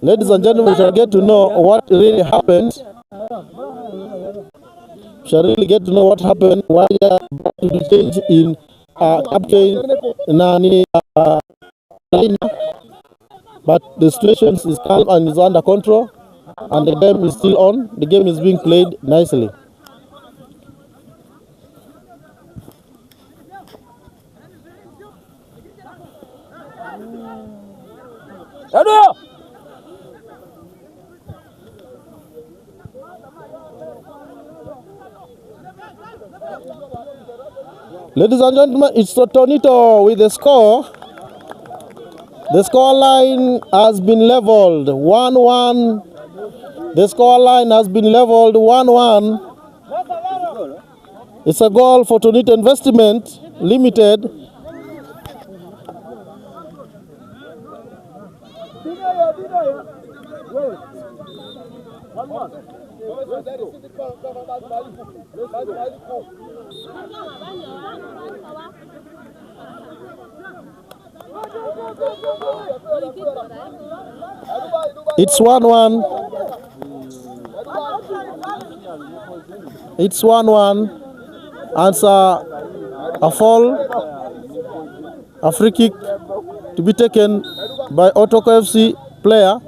Speaker 3: Ladies and gentlemen, we shall get to know what really happened. We shall really get to know what happened, why there to be change in Captain Nani Lina. But the situation is calm and is under control, and the game is still on. The game is being played nicely. Ladies and gentlemen, it's TUNITO with the score. The score line has been leveled 1-1. The score line has been leveled 1-1. It's a goal for TUNITO Investment Limited. It's 1-1. It's 1-1. Answer a foul, a free kick to be taken by OTOKO FC player.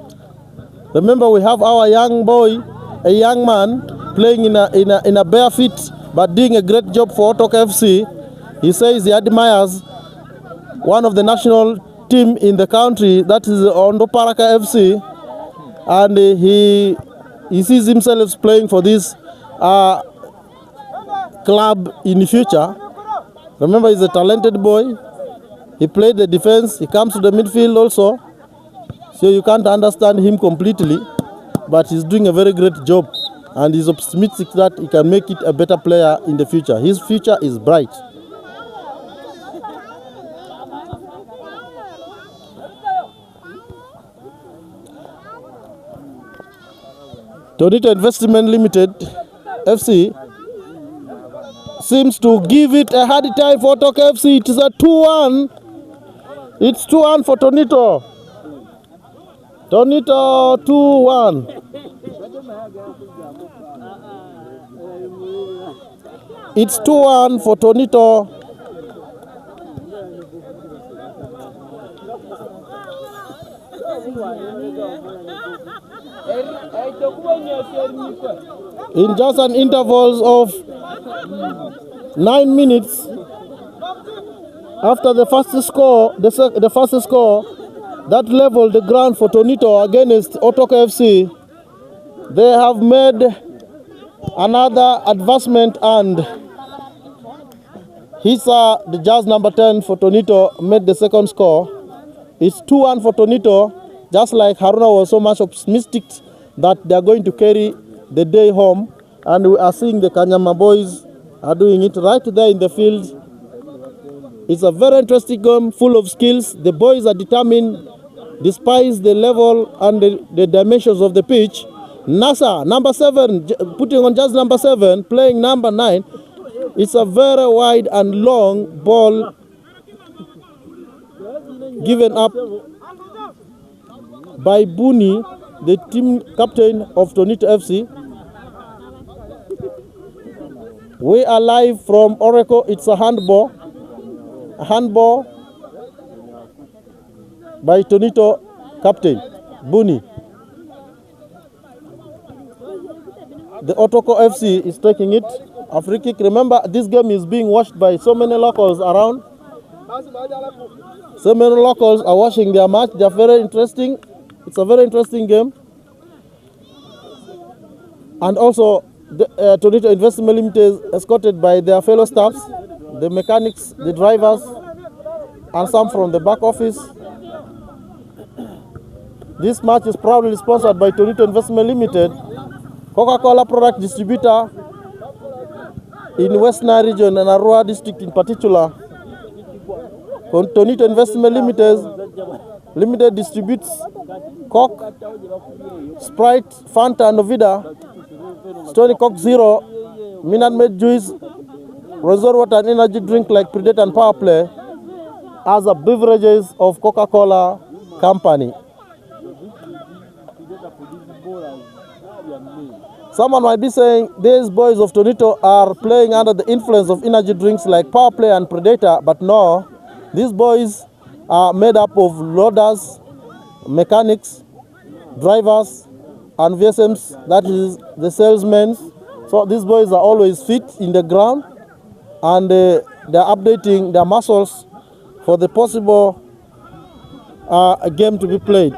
Speaker 3: Remember, we have our young boy, a young man playing in a bare feet, but doing a great job for OTOKO FC. He says he admires one of the national team in the country, that is Ondo Paraka FC, and he sees himself playing for this club in the future. Remember, he's a talented boy. He played the defense. He comes to the midfield also. So you can't understand him completely, but he's doing a very great job, and he's optimistic that he can make it a better player in the future. His future is bright. TUNITO Investment Limited FC seems to give it a hard time for OTOKO FC. It is a 2-1. It's 2-1 for TUNITO. TUNITO 2-1. It's 2-1 for TUNITO. In just an intervals of 9 minutes after the first score, the first score that leveled the ground for TUNITO against OTOKO FC, they have made another advancement, and Hisa, the jazz number 10 for TUNITO, made the second score. It's 2-1 for TUNITO, just like Haruna was so much optimistic that they are going to carry the day home, and we are seeing the Kanyama boys are doing it right there in the field. It's a very interesting game, full of skills. The boys are determined, despite the level and the dimensions of the pitch. Nasa, number 7, putting on just number 7, playing number 9. It's a very wide and long ball given up by Buni, the team captain of TUNITO FC. We are live from OREKU. It's a handball by TUNITO captain Buni. The OTOKO FC is taking it. A free kick. Remember, this game is being watched by so many locals around. So many locals are watching their match. They are very interesting. It's a very interesting game. And also, the TUNITO Investment Limited is escorted by their fellow staffs, the mechanics, the drivers, and some from the back office. This match is proudly sponsored by TUNITO Investment Limited, Coca-Cola product distributor in West Nile region and ARUA district in particular. TUNITO Investment Limited distributes Coke, Sprite, Fanta, Novida, Stony Coke Zero, Minute Maid Juice, Resort Water and energy drink like Predator and Power Play as a beverages of Coca-Cola company. Someone might be saying these boys of TUNITO are playing under the influence of energy drinks like Power Play and Predator, but no, these boys are made up of loaders, mechanics, drivers, and VSMs, that is the salesmen. So these boys are always fit in the ground, and they're updating their muscles for the possible game to be played.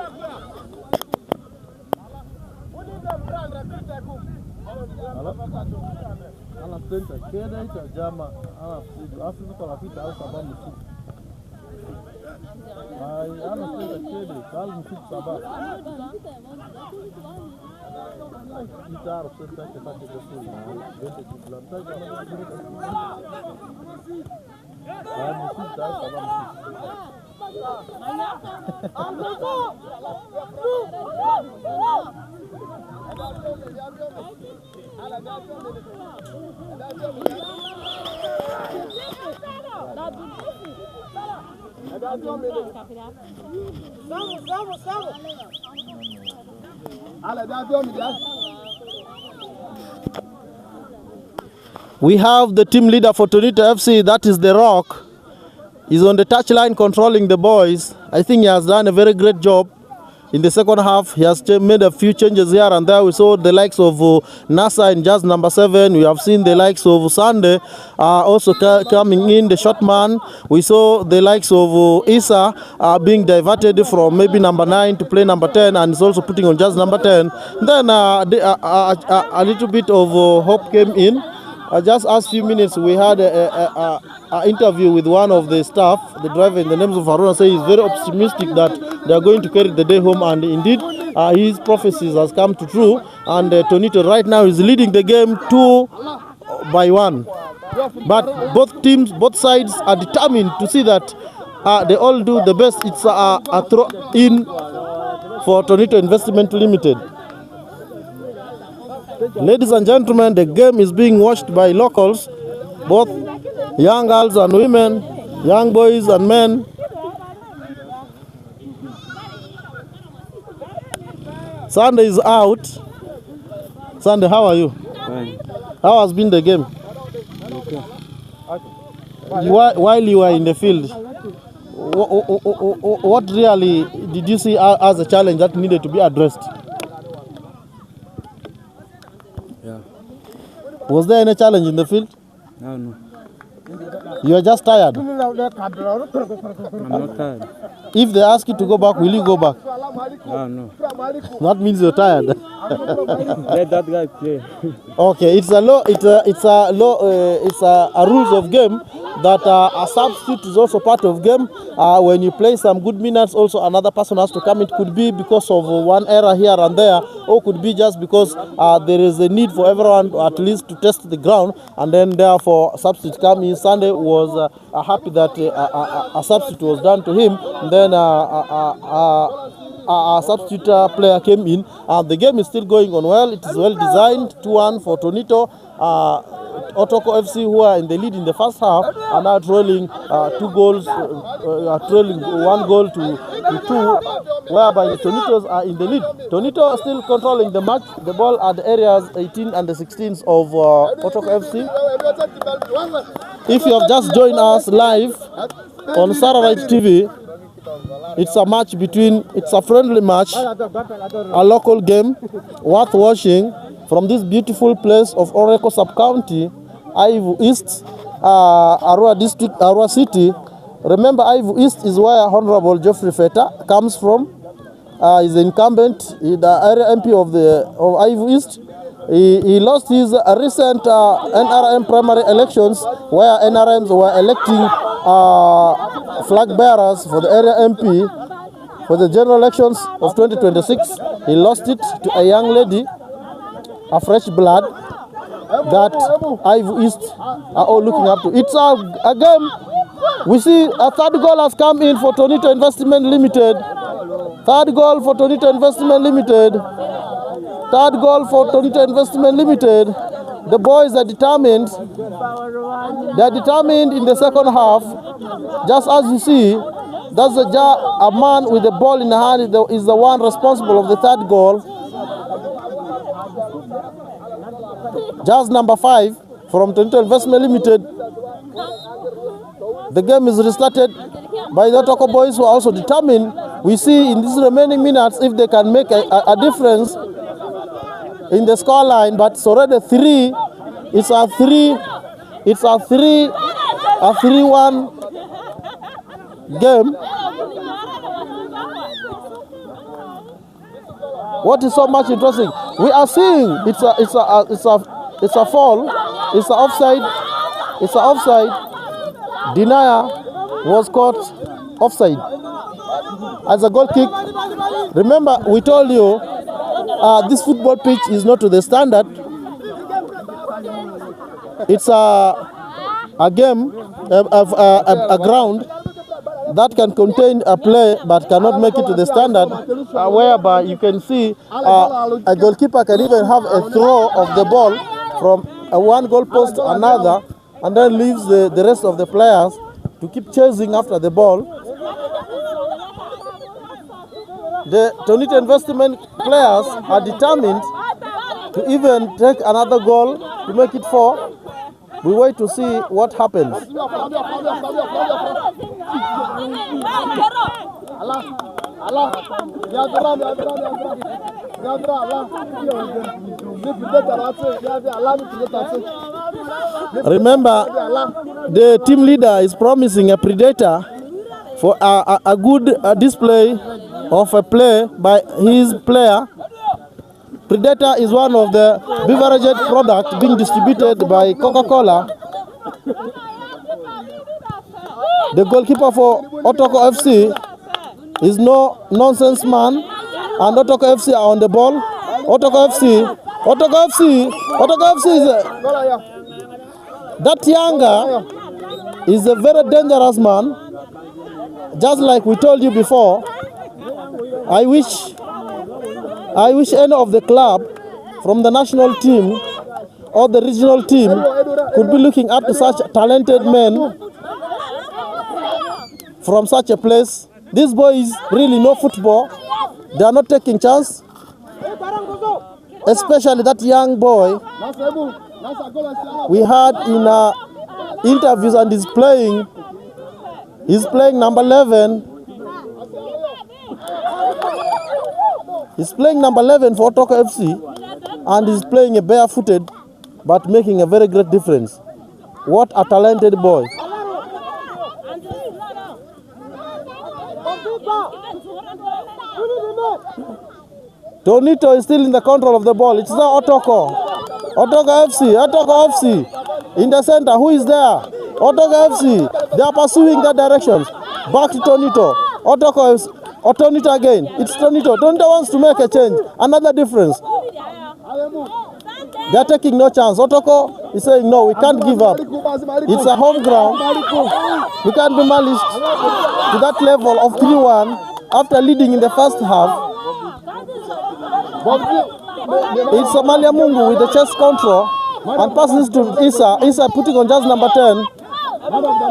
Speaker 3: We have the team leader for TUNITO FC, that is The Rock. He's on the touchline controlling the boys. I think he has done a very great job in the second half. He has made a few changes here and there. We saw the likes of Nasa in just number 7. We have seen the likes of Sunday also coming in, the short man. We saw the likes of Isa being diverted from maybe number 9 to play number 10, and is also putting on just number 10. Then a little bit of hope came in. Just last few minutes, we had an interview with one of the staff, the driver in the names of ARUA, say he's very optimistic that they are going to carry the day home, and indeed his prophecies has come to true, and TUNITO right now is leading the game 2-1. But both teams, both sides are determined to see that they all do the best. It's a throw in for TUNITO Investment Limited. Ladies and gentlemen, the game is being watched by locals, both young girls and women, young boys and men. Sunday is out. Sunday, how are you?
Speaker 1: Fine.
Speaker 3: How has been the game?
Speaker 1: Okay.
Speaker 3: While you were in the field, what really did you see as a challenge that needed to be addressed?
Speaker 1: Yeah.
Speaker 3: Was there any challenge in the field?
Speaker 1: No.
Speaker 3: You are just tired.
Speaker 1: I'm not tired.
Speaker 3: If they ask you to go back, will you go back?
Speaker 1: No.
Speaker 3: That means you're tired.
Speaker 1: Let that guy play.
Speaker 3: Okay, it's a rules of game that a substitute is also part of game. When you play some good minutes, also another person has to come. It could be because of one error here and there, or could be just because there is a need for everyone at least to test the ground, and then therefore substitute come in. Sunday was happy that a substitute was done to him. And then a substitute player came in. The game is still going on well. It is well designed. 2-1 for TUNITO. OTOKO FC, who are in the lead in the first half, are now trailing 2 goals, trailing 1 goal to 2, whereby the TUNITOs are in the lead. TUNITO are still controlling the match. The ball at the areas 18 and the 16s of OTOKO FC. If you have just joined us live on Satellite TV, it's a match it's a friendly match, a local game worth watching from this beautiful place of OREKU sub-county, AYIVU East, ARUA district, ARUA city. Remember, AYIVU East is where Honorable Geoffrey Feta comes from. He's the incumbent, the area MP of AYIVU East. He lost his recent NRM primary elections, where NRMs were electing flag bearers for the area MP for the general elections of 2026. He lost it to a young lady, a fresh blood, that AYIVU East are all looking up to. It's a game. We see a third goal has come in for TUNITO Investment Limited. Third goal for TUNITO Investment Limited. Third goal for TUNITO Investment Limited. The boys are determined. They are determined in the second half. Just as you see, that's a man with the ball in the hand is the one responsible of the third goal. Just number 5 from TUNITO Investment Limited. The game is restarted by the OTOKO boys, who are also determined. We see in these remaining minutes if they can make a difference in the score line, but it's already 3. It's a 3-1 game. What is so much interesting? We are seeing it's a foul. It's an offside. It's an offside. Denier was caught offside as a goal kick. Remember, we told you this football pitch is not to the standard. It's a game, a ground that can contain a play but cannot make it to the standard, whereby you can see a goalkeeper can even have a throw of the ball from one goal post to another, and then leaves the rest of the players to keep chasing after the ball. The TUNITO investment players are determined to even take another goal to make it 4. We wait to see what happens. Remember, the team leader is promising a predator for a good display of a play by his player. Predator is one of the beverage products being distributed by Coca-Cola. The goalkeeper for OTOKO FC is no nonsense man, and OTOKO FC are on the ball. OTOKO FC is that younger is a very dangerous man. Just like we told you before, I wish any of the club from the national team or the regional team could be looking up to such talented men from such a place. These boys really know football. They are not taking chance, especially that young boy we had in interviews, and he's playing number 11. He's playing number 11 for OTOKO FC, and he's playing a barefooted but making a very great difference. What a talented boy. TUNITO is still in the control of the ball. It's now OTOKO. OTOKO FC in the center. Who is there? OTOKO FC. They are pursuing that direction. Back to TUNITO. OTOKO FC. Or TUNITO again. It's TUNITO. TUNITO wants to make a change. Another difference. They are taking no chance. OTOKO is saying no, we can't give up. It's a home ground. We can't be malicious to that level of 3-1 after leading in the first half. It's Amalia Mungu with the chest control and passes to Isa. Isa putting on just number 10.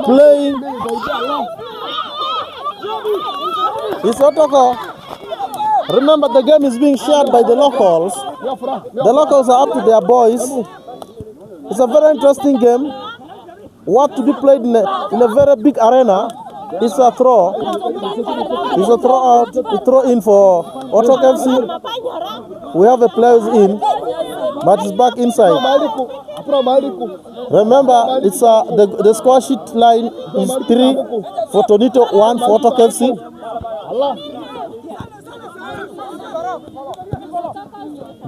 Speaker 3: Playing. It's OTOKO. Remember, the game is being shared by the locals. The locals are up to their boys. It's a very interesting game. What to be played in a very big arena. It's a throw. It's a throw out. We throw in for OTOKO FC. We have a player in, but it's back inside. Remember, it's the score sheet line is 3 for TUNITO, 1 for OTOKO FC.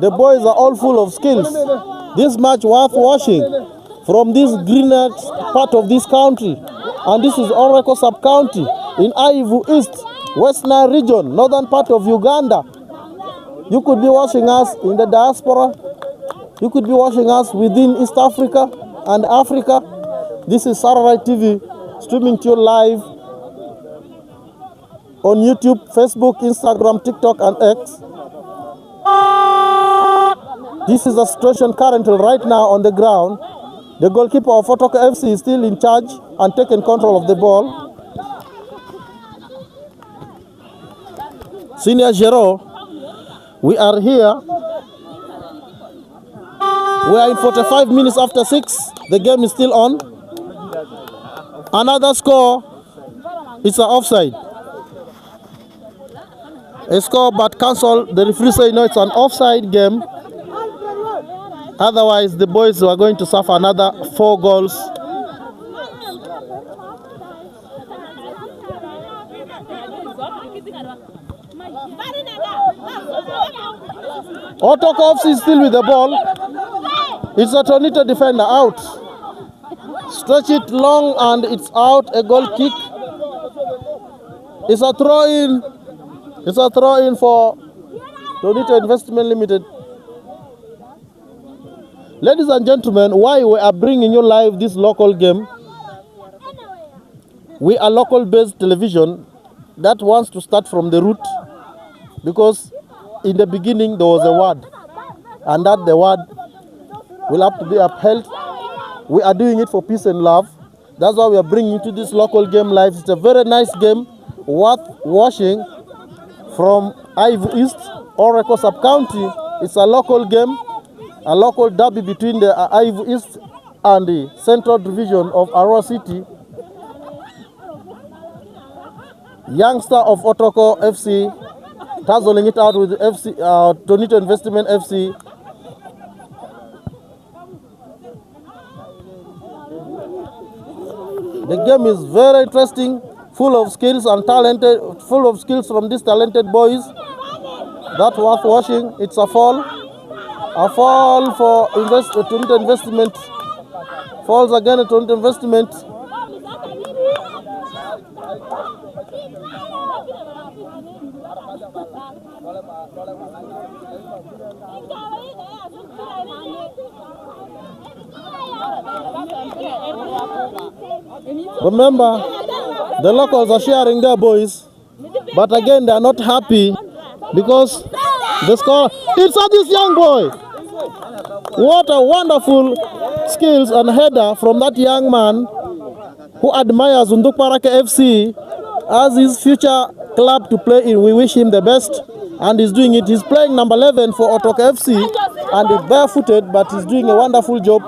Speaker 3: The boys are all full of skills. This match worth watching from this greenest part of this country. And this is OREKU sub-county in AYIVU East, West Nile region, northern part of Uganda. You could be watching us in the diaspora. You could be watching us within East Africa and Africa. This is Satellite TV, streaming to you live on YouTube, Facebook, Instagram, TikTok, and X. This is the situation currently right now on the ground. The goalkeeper of OTOKO FC is still in charge and taking control of the ball. Senior Jero, we are here. We are in 45 minutes after 6. The game is still on. Another score. It's an offside. A score but cancelled. The referee said no, it's an offside game. Otherwise, the boys were going to suffer another 4 goals. OTOKO FC is still with the ball. It's a TUNITO defender out. Stretch it long and it's out. A goal kick. It's a throw in. It's a throw in for TUNITO Investment Limited. Ladies and gentlemen, why we are bringing you live this local game? We are local-based television that wants to start from the root, because in the beginning there was a word, and that the word will have to be upheld. We are doing it for peace and love. That's why we are bringing to this local game live. It's a very nice game, worth watching from AYIVU East, OREKU sub-county. It's a local game. A local derby between the AYIVU East and the Central Division of ARUA City. youngster of OTOKO FC, tussling it out with FC TUNITO Investment FC. The game is very interesting, full of skills and talented, full of skills from these talented boys. That's worth watching. It's a fall for TUNITO Investment. Falls again at TUNITO Investment. Remember, the locals are sharing their boys, but again they are not happy because the score. It's this young boy. What a wonderful skills and header from that young man who admires Undukbaraka FC as his future club to play in. We wish him the best, and he's doing it. He's playing number 11 for OTOKO FC, and he's barefooted, but he's doing a wonderful job.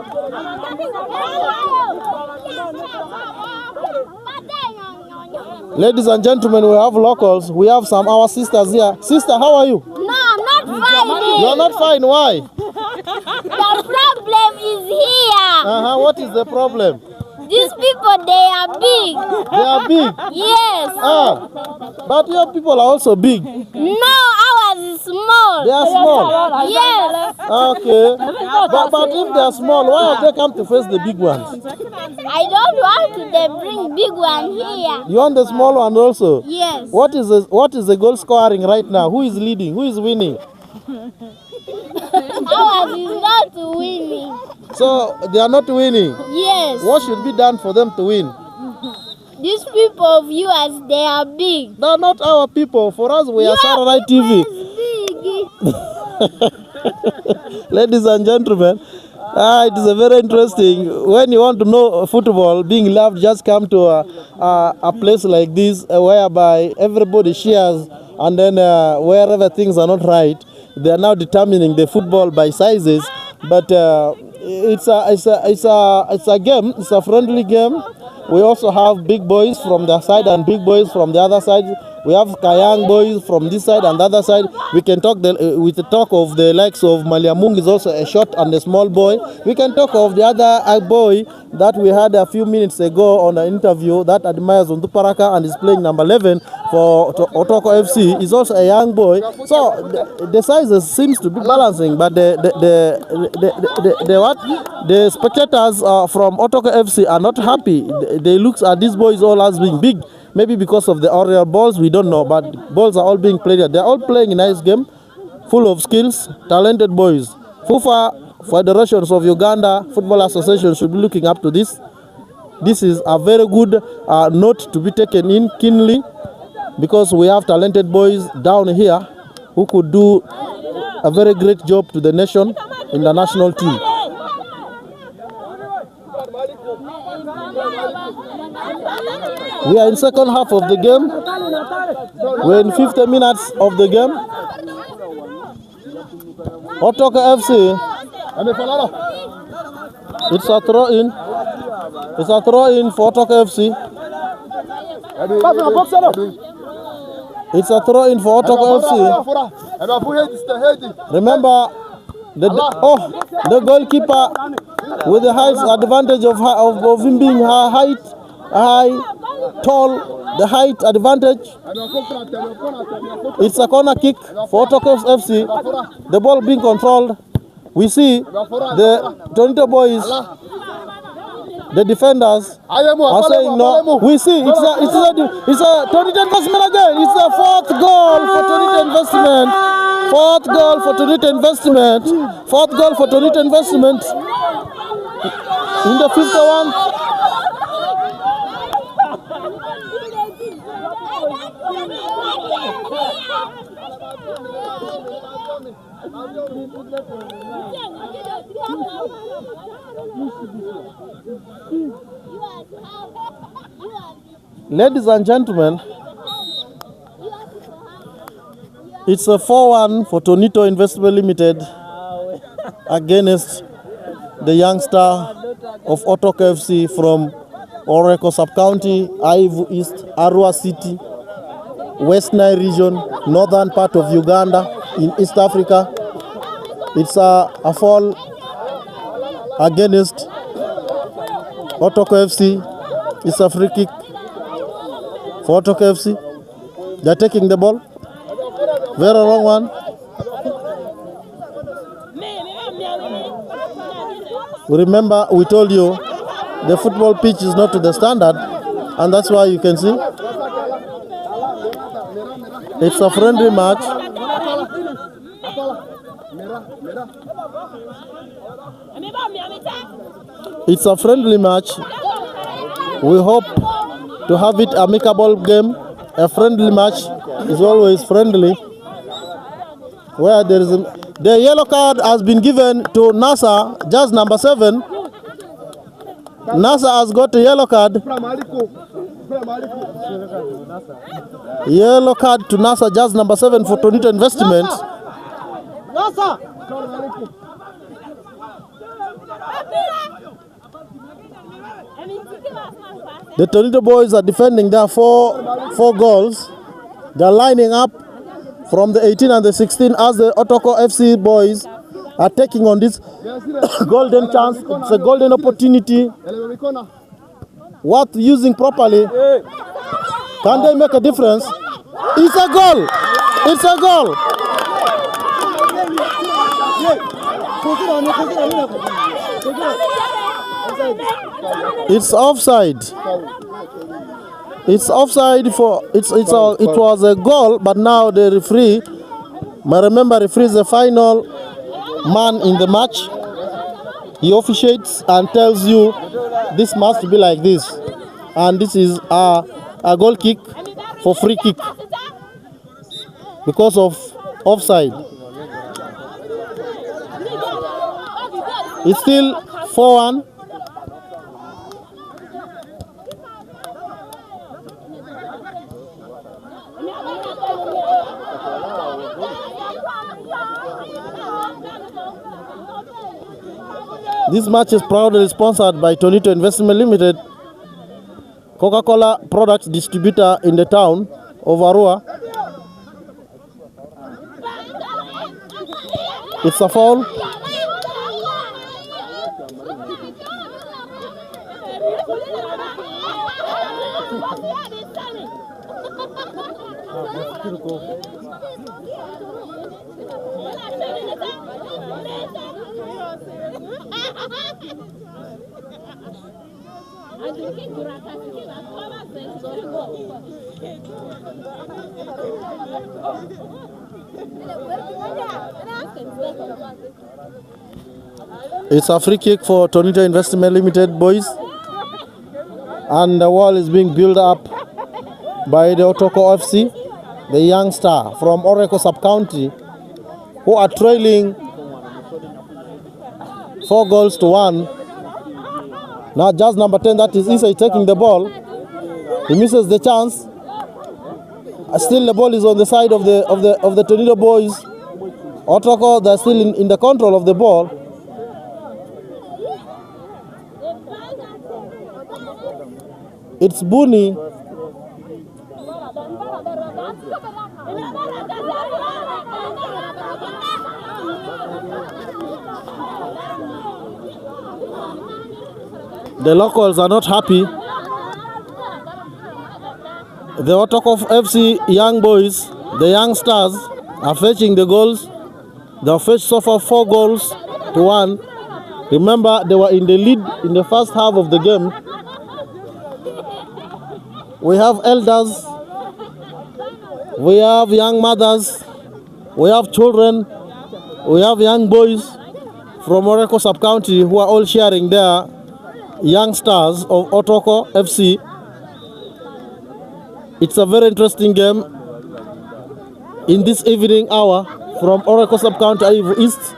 Speaker 3: Ladies and gentlemen, we have locals. We have some our sisters here. Sister, how are you?
Speaker 5: No, I'm not fine.
Speaker 3: You're not fine. Why?
Speaker 5: The problem is here.
Speaker 3: What is the problem?
Speaker 5: These people, they are big.
Speaker 3: They are big.
Speaker 5: Yes.
Speaker 3: But your people are also big.
Speaker 5: No, ours is small.
Speaker 3: They are small.
Speaker 5: Yes.
Speaker 3: Okay. But if they are small, why have they come to face the big ones?
Speaker 5: I don't want to they bring big one here.
Speaker 3: You want the small one also?
Speaker 5: Yes.
Speaker 3: What is the goal scoring right now? Who is leading? Who is winning?
Speaker 5: Ours is not winning.
Speaker 3: So they are not winning.
Speaker 5: Yes.
Speaker 3: What should be done for them to win?
Speaker 5: These people viewers, they are big.
Speaker 3: They are not our people. For us, we are Saturday TV.
Speaker 5: Big.
Speaker 3: Ladies and gentlemen, it is a very interesting. When you want to know football being loved, just come to a place like this whereby everybody shares, and then wherever things are not right, they are now determining the football by sizes. But it's a game. It's a friendly game. We also have big boys from the side and big boys from the other side. We have Kayang boys from this side and the other side. We can talk with the talk of the likes of Maliamung is also a short and a small boy. We can talk of the other boy that we had a few minutes ago on an interview that admires Unduparaka and is playing number 11 for OTOKO FC. Is also a young boy. So the sizes seems to be balancing, but the spectators from OTOKO FC are not happy. They look at these boys all as being big. Maybe because of the aerial balls, we don't know, but balls are all being played here. They're all playing a nice game, full of skills, talented boys. FUFA, Federations of Uganda Football Association should be looking up to this. This is a very good note to be taken in keenly, because we have talented boys down here who could do a very great job to the nation in the national team. We are in second half of the game. We're in 50 minutes of the game. OTOKO FC. It's a throw in. It's a throw in for OTOKO FC. It's a throw in for OTOKO FC. Remember, the goalkeeper with the height advantage of him being high, tall, the height advantage. It's a corner kick for OTOKO FC. The ball being controlled. We see the TUNITO boys, the defenders are saying no. We see it's a TUNITO investment again. It's a fourth goal for TUNITO investment. Fourth goal for TUNITO investment. Fourth goal for TUNITO investment. In the 51. Ladies and gentlemen, it's a 4-1 for TUNITO Investment Limited against the youngster of OTOKO FC from OREKU Sub-County, AYIVU East, ARUA City. West Nile region, northern part of Uganda in East Africa. It's a fall against OTOKO FC. It's a free kick for OTOKO FC. They're taking the ball. Very long one. Remember, we told you the football pitch is not to the standard, and that's why you can see it's a friendly match. It's a friendly match. We hope to have it amicable game. A friendly match is always friendly. Where there is the yellow card has been given to Nasa, just number 7. Nasa has got a yellow card. Yellow card to Nasa, just number 7 for TUNITO Investment. The TUNITO boys are defending their four goals. They're lining up from the 18 and the 16 as the OTOKO FC boys are taking on this golden chance. It's a golden opportunity worth using properly. Can they make a difference? It's a goal! It's a goal! It's offside. It's offside for it was a goal, but now the referee, remember, referee is the final man in the match. He officiates and tells you this must be like this, and this is a goal kick for free kick because of offside. It's still 4-1. This match is proudly sponsored by TUNITO Investment Limited, Coca-Cola product distributor in the town of ARUA. It's a foul. It's a free kick for TUNITO Investment Limited boys, and the wall is being built up by the OTOKO FC, the young star from OREKU sub-county, who are trailing 4-1. Now just number 10, that is Isai, taking the ball. He misses the chance. Still the ball is on the side of the TUNITO boys. OTOKO, they're still in the control of the ball. It's Buni. The locals are not happy. The OTOKO FC young boys, the young stars, are fetching the goals. They have fetched so far 4-1. Remember, they were in the lead in the first half of the game. We have elders, we have young mothers, we have children, we have young boys from OREKU sub-county who are all sharing their young stars of OTOKO FC. It's a very interesting game in this evening hour from OREKU sub-county, AYIVU East,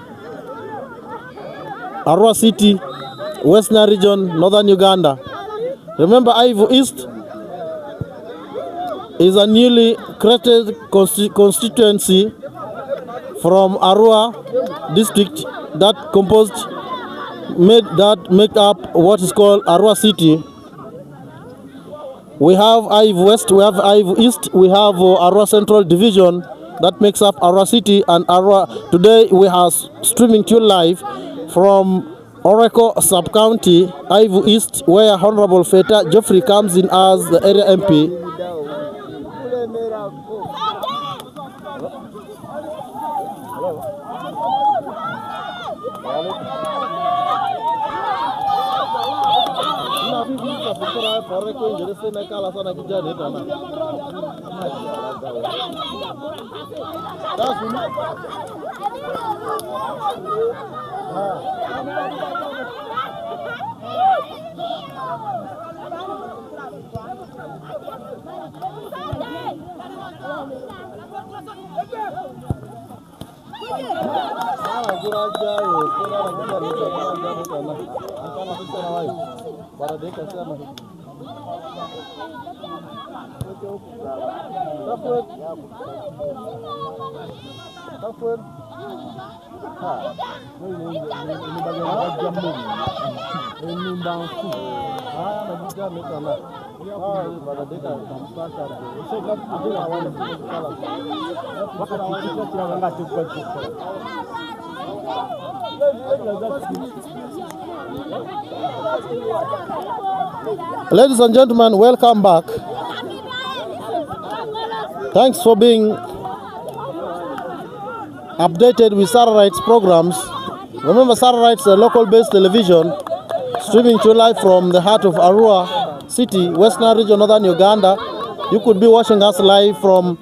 Speaker 3: ARUA City, West Nile region, northern Uganda. Remember, AYIVU East is a newly created constituency from ARUA district that make up what is called ARUA City. We have AYIVU West, we have AYIVU East, we have ARUA Central Division that makes up ARUA City and ARUA. Today we are streaming to you live from OREKU Sub-County, AYIVU East, where Honorable Feta Geoffrey comes in as the area MP. Ladies and gentlemen, welcome back. Thanks for being updated with Satellite's programs. Remember, Satellite's a local-based television streaming to live from the heart of ARUA City, Western Region, Northern Uganda. You could be watching us live from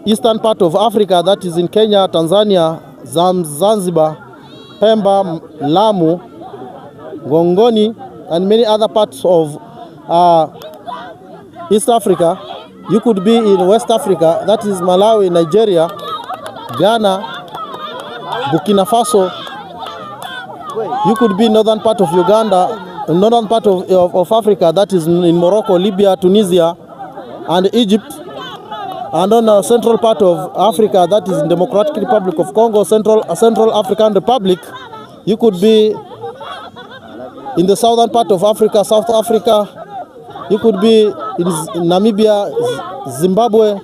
Speaker 3: eastern part of Africa, that is in Kenya, Tanzania, Zanzibar, Pemba, Lamu, Gongoni, and many other parts of East Africa. You could be in West Africa, that is Malawi, Nigeria, Ghana, Burkina Faso. You could be in northern part of Uganda, northern part of Africa, that is in Morocco, Libya, Tunisia, and Egypt. And on the central part of Africa, that is in Democratic Republic of Congo, Central African Republic. You could be in the southern part of Africa, South Africa. You could be in Namibia, Zimbabwe.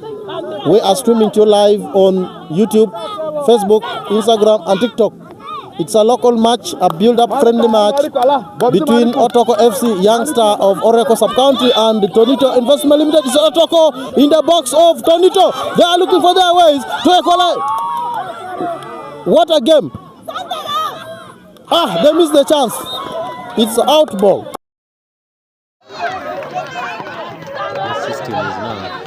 Speaker 3: We are streaming to you live on YouTube, Facebook, Instagram, and TikTok. It's a local match, a build-up friendly match between OTOKO FC Youngster of OREKU Sub-County and TUNITO Investment Limited. It's OTOKO in the box of TUNITO. They are looking for their ways to equalize. What a game. They missed the chance. It's out ball.
Speaker 6: The system is now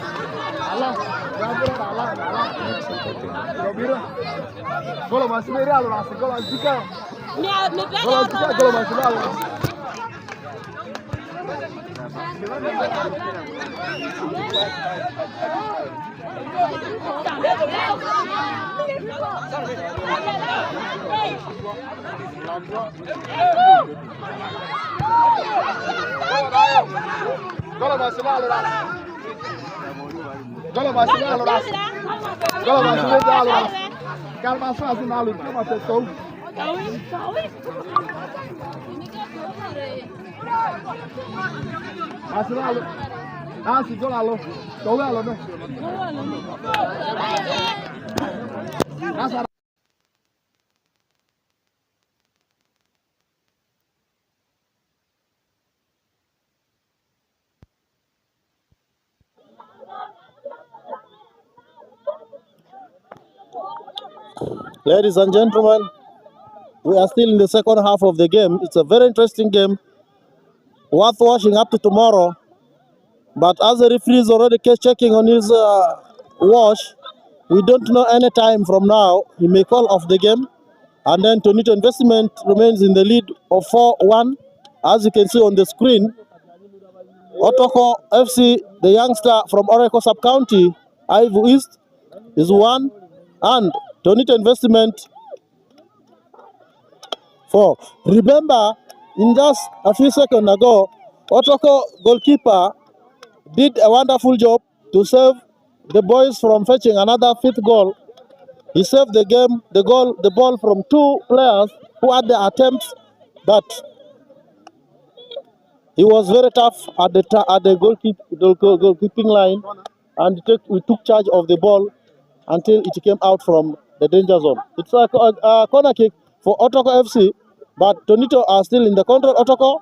Speaker 3: Ladies and gentlemen, we are still in the second half of the game. It's a very interesting game, worth watching up to tomorrow. But as the referee is already checking on his watch, we don't know any time from now. He may call off the game. And then TUNITO Investment remains in the lead of 4-1. As you can see on the screen, OTOKO FC, the youngster from OREKU Sub-County, AYIVU East, is 1. And TUNITO Investment 4. Remember, in just a few seconds ago, OTOKO goalkeeper did a wonderful job to save the boys from fetching another 5th goal. He saved the game, the ball from 2 players who had the attempts, but He was very tough at the goalkeeping line, and we took charge of the ball until it came out from the danger zone. It's like a corner kick for OTOKO FC, but TUNITO are still in the control. OTOKO,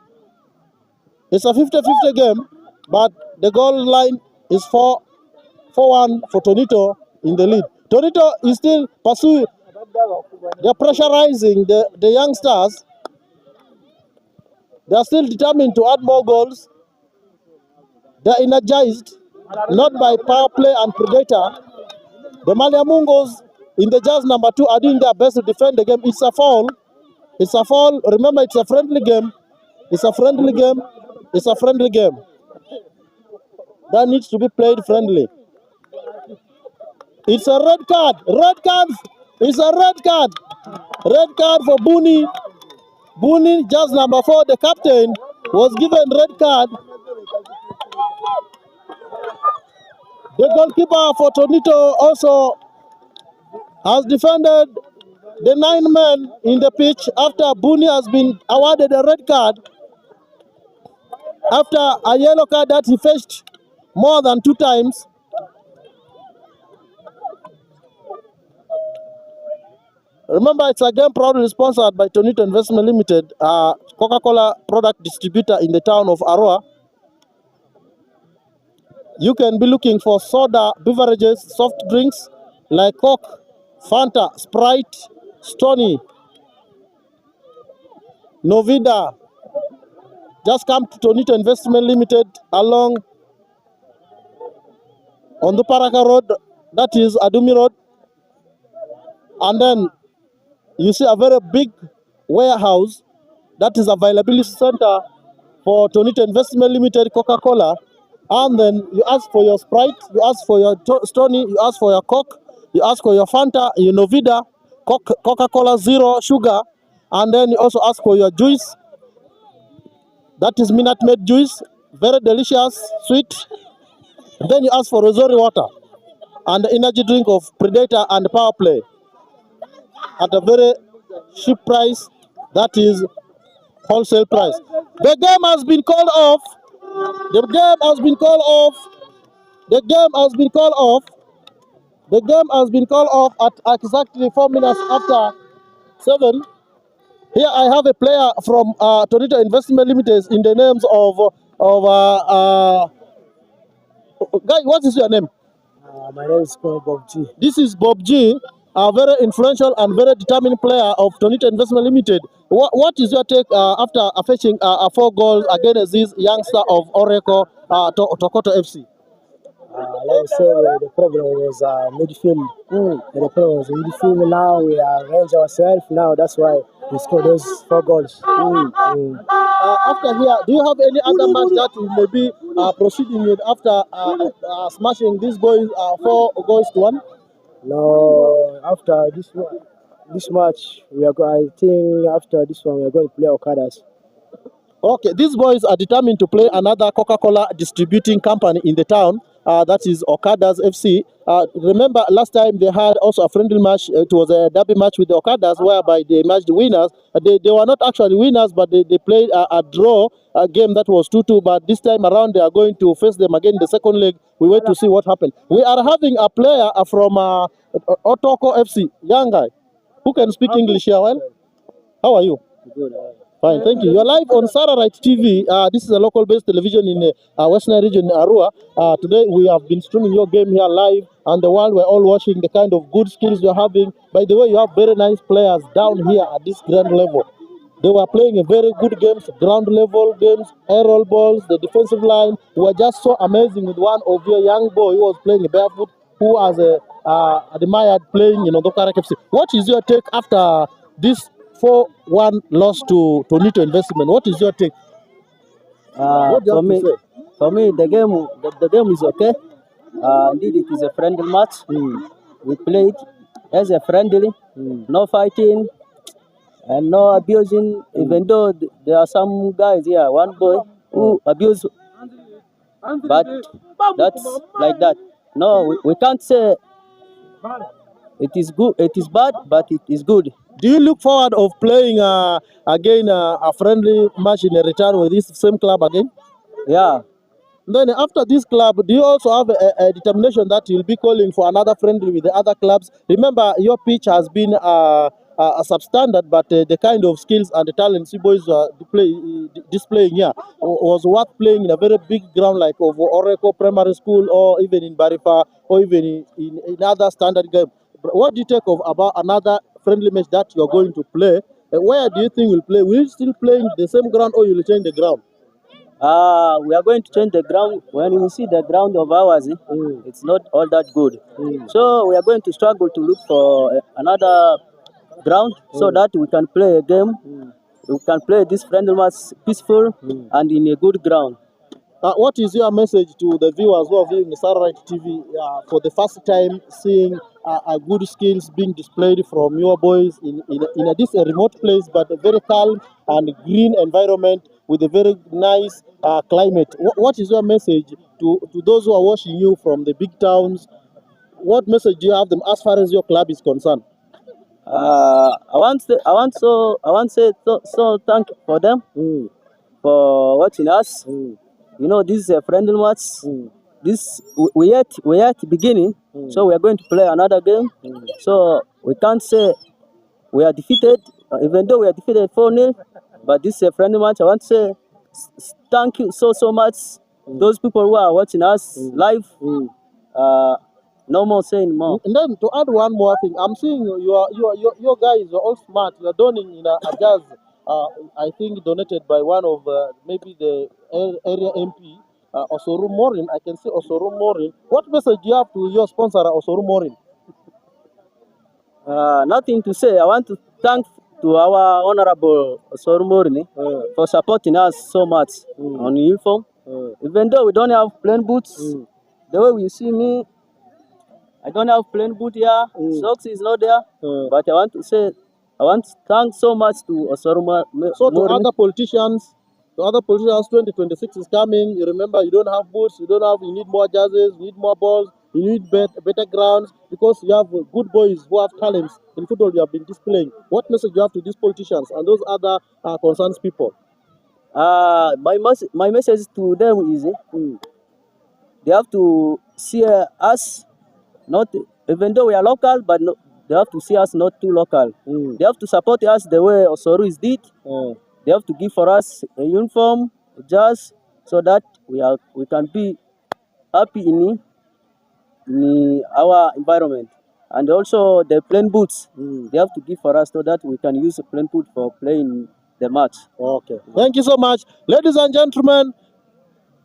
Speaker 3: it's a 50-50 game, but the goal line is 4-1 for TUNITO in the lead. TUNITO is still pursuing. They're pressurizing the youngsters. They are still determined to add more goals. They're energized, not by power play and predator. The Maliamungos in the jazz number 2 are doing their best to defend the game. It's a foul. It's a foul. Remember, it's a friendly game. It's a friendly game. It's a friendly game. That needs to be played friendly. It's a red card. Red card. It's a red card. Red card for Buni. Buni, jazz number 4, the captain, was given red card. The goalkeeper for TUNITO also has defended the 9 men in the pitch after Buni has been awarded a red card after a yellow card that he faced more than 2 times. Remember, it's a game proudly sponsored by TUNITO Investment Limited, a Coca-Cola product distributor in the town of ARUA. You can be looking for soda beverages, soft drinks like Coke, Fanta, Sprite, Stony, Novida. Just come to TUNITO Investment Limited along on the Paraka Road, that is Adumi Road. And then you see a very big warehouse that is availability center for TUNITO Investment Limited Coca-Cola. And then you ask for your Sprite, you ask for your Stony, you ask for your Coke, you ask for your Fanta, your Novida, Coca-Cola Zero Sugar, and then you also ask for your juice. That is Minute Maid juice, very delicious, sweet. And then you ask for Rosori water and the energy drink of Predator and Power Play at a very cheap price, that is wholesale price. The game has been called off. The game has been called off. The game has been called off. The game has been called off at exactly 4 minutes after 7. Here I have a player from TUNITO Investment Limited in the names of guy. What is your name?
Speaker 7: My name is Bob G.
Speaker 3: This is Bob G, a very influential and very determined player of TUNITO Investment Limited. What is your take after fetching 4 goals against this youngster of OREKU, Tokoto FC?
Speaker 7: Let me say the problem was midfield. The problem was midfield. Now we arrange ourselves. Now that's why we scored those 4 goals.
Speaker 3: After here, do you have any other match that you may be proceeding with after smashing these boys 4 goals to 1?
Speaker 7: No, after this match, I think after this one we are going to play Okadas.
Speaker 3: Okay, these boys are determined to play another Coca-Cola distributing company in the town. That is Okadas FC. Remember, last time they had also a friendly match. It was a derby match with the Okadas, whereby they matched the winners. They were not actually winners, but they played a draw, a game that was 2-2. But this time around, they are going to face them again in the second leg. We wait to see what happens. We are having a player from OTOKO FC, young guy, who can speak English here well. How are you?
Speaker 7: Good.
Speaker 3: Fine, thank you. You're live on Satellite TV. This is a local-based television in the Western region, Arua. Today we have been streaming your game here live, and the world we're all watching the kind of good skills you're having. By the way, you have very nice players down here at this grand level. They were playing a very good games, ground level games, aerial balls, the defensive line. Were just so amazing with one of your young boy who was playing barefoot, who was admired playing in Odokara FC. What is your take after this 4-1 loss to TUNITO Investment? What is your take? What do you have to say?
Speaker 7: For me, the game is okay. Indeed, it is a friendly match. We played as a friendly, no fighting and no abusing. Even though there are some guys here, one boy who abuse, but that's like that. No, we can't say It is good. It is bad, but it is good.
Speaker 3: Do you look forward of playing again a friendly match in a return with this same club again?
Speaker 7: Yeah.
Speaker 3: Then after this club, do you also have a determination that you'll be calling for another friendly with the other clubs? Remember, your pitch has been a substandard, but the kind of skills and the talents you boys are displaying here was worth playing in a very big ground like of OREKU Primary School or even in Barifa or even in other standard game. What do you take of about another friendly match that you're going to play? Where do you think you'll play? Will you still play in the same ground or you'll change the ground?
Speaker 7: We are going to change the ground. When you see the ground of ours, it's not all that good. So we are going to struggle to look for another ground so that we can play a game. We can play this friendly match peaceful and in a good ground.
Speaker 3: What is your message to the viewers who are viewing Satellite TV for the first time seeing good skills being displayed from your boys in this remote place but a very calm and green environment with a very nice climate? What is your message to those who are watching you from the big towns? What message do you have them as far as your club is concerned?
Speaker 7: I want to say so thank you for them for watching us. You know, this is a friendly match. This we at beginning, so we are going to play another game. So we can't say we are defeated, even though we are defeated 4-0. But this is a friendly match. I want to say thank you so much. Those people who are watching us live. No more saying more.
Speaker 3: And then to add one more thing, I'm seeing your guys are all smart. You're donating in a jazz. I think donated by one of maybe the area MP, Osoru Morin. I can see Osoru Morin. What message do you have to your sponsor, Osoru Morin?
Speaker 7: Nothing to say. I want to thank to our honorable Osoru Morin for supporting us so much on uniform. Even though we don't have plain boots, the way you see me, I don't have plain boot here. Socks is not there. But I want to thank so much to Osoru Morin.
Speaker 3: So to other politicians, 2026 is coming. You remember, you don't have boots, you need more jerseys, you need more balls, you need better grounds because you have good boys who have talents in football you have been displaying. What message do you have to these politicians and those other concerned people?
Speaker 7: My message to them is they have to see us, not even though we are local, but no, they have to see us not too local. They have to support us the way Osoru is did. They have to give for us a uniform, a jazz, so that we can be happy in our environment. And also the plain boots, they have to give for us so that we can use a plain boot for playing the match.
Speaker 3: Okay. Thank you so much. Ladies and gentlemen,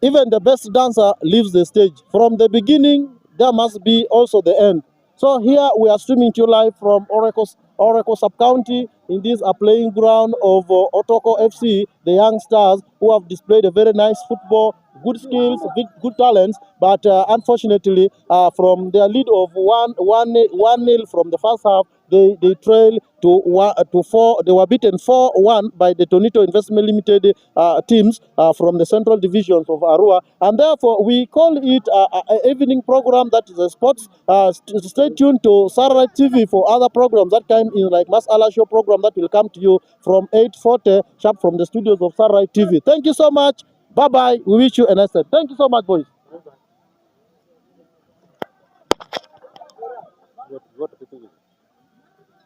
Speaker 3: even the best dancer leaves the stage. From the beginning, there must be also the end. So here we are streaming to you live from OREKU sub-county in this playing ground of OTOKO FC, the young stars who have displayed a very nice football, good skills, good talents, but unfortunately from their lead of 1-0 from the first half, they trail to 4. They were beaten 4-1 by the TUNITO Investment Limited teams from the central divisions of ARUA, and therefore we call it an evening program that is a sports. Stay tuned to Satellite TV for other programs that come in, like Masala Show program that will come to you from 8:40 sharp from the studios of Satellite TV. Thank you so much. Bye bye. We wish you a nice day. Thank you so much, boys. What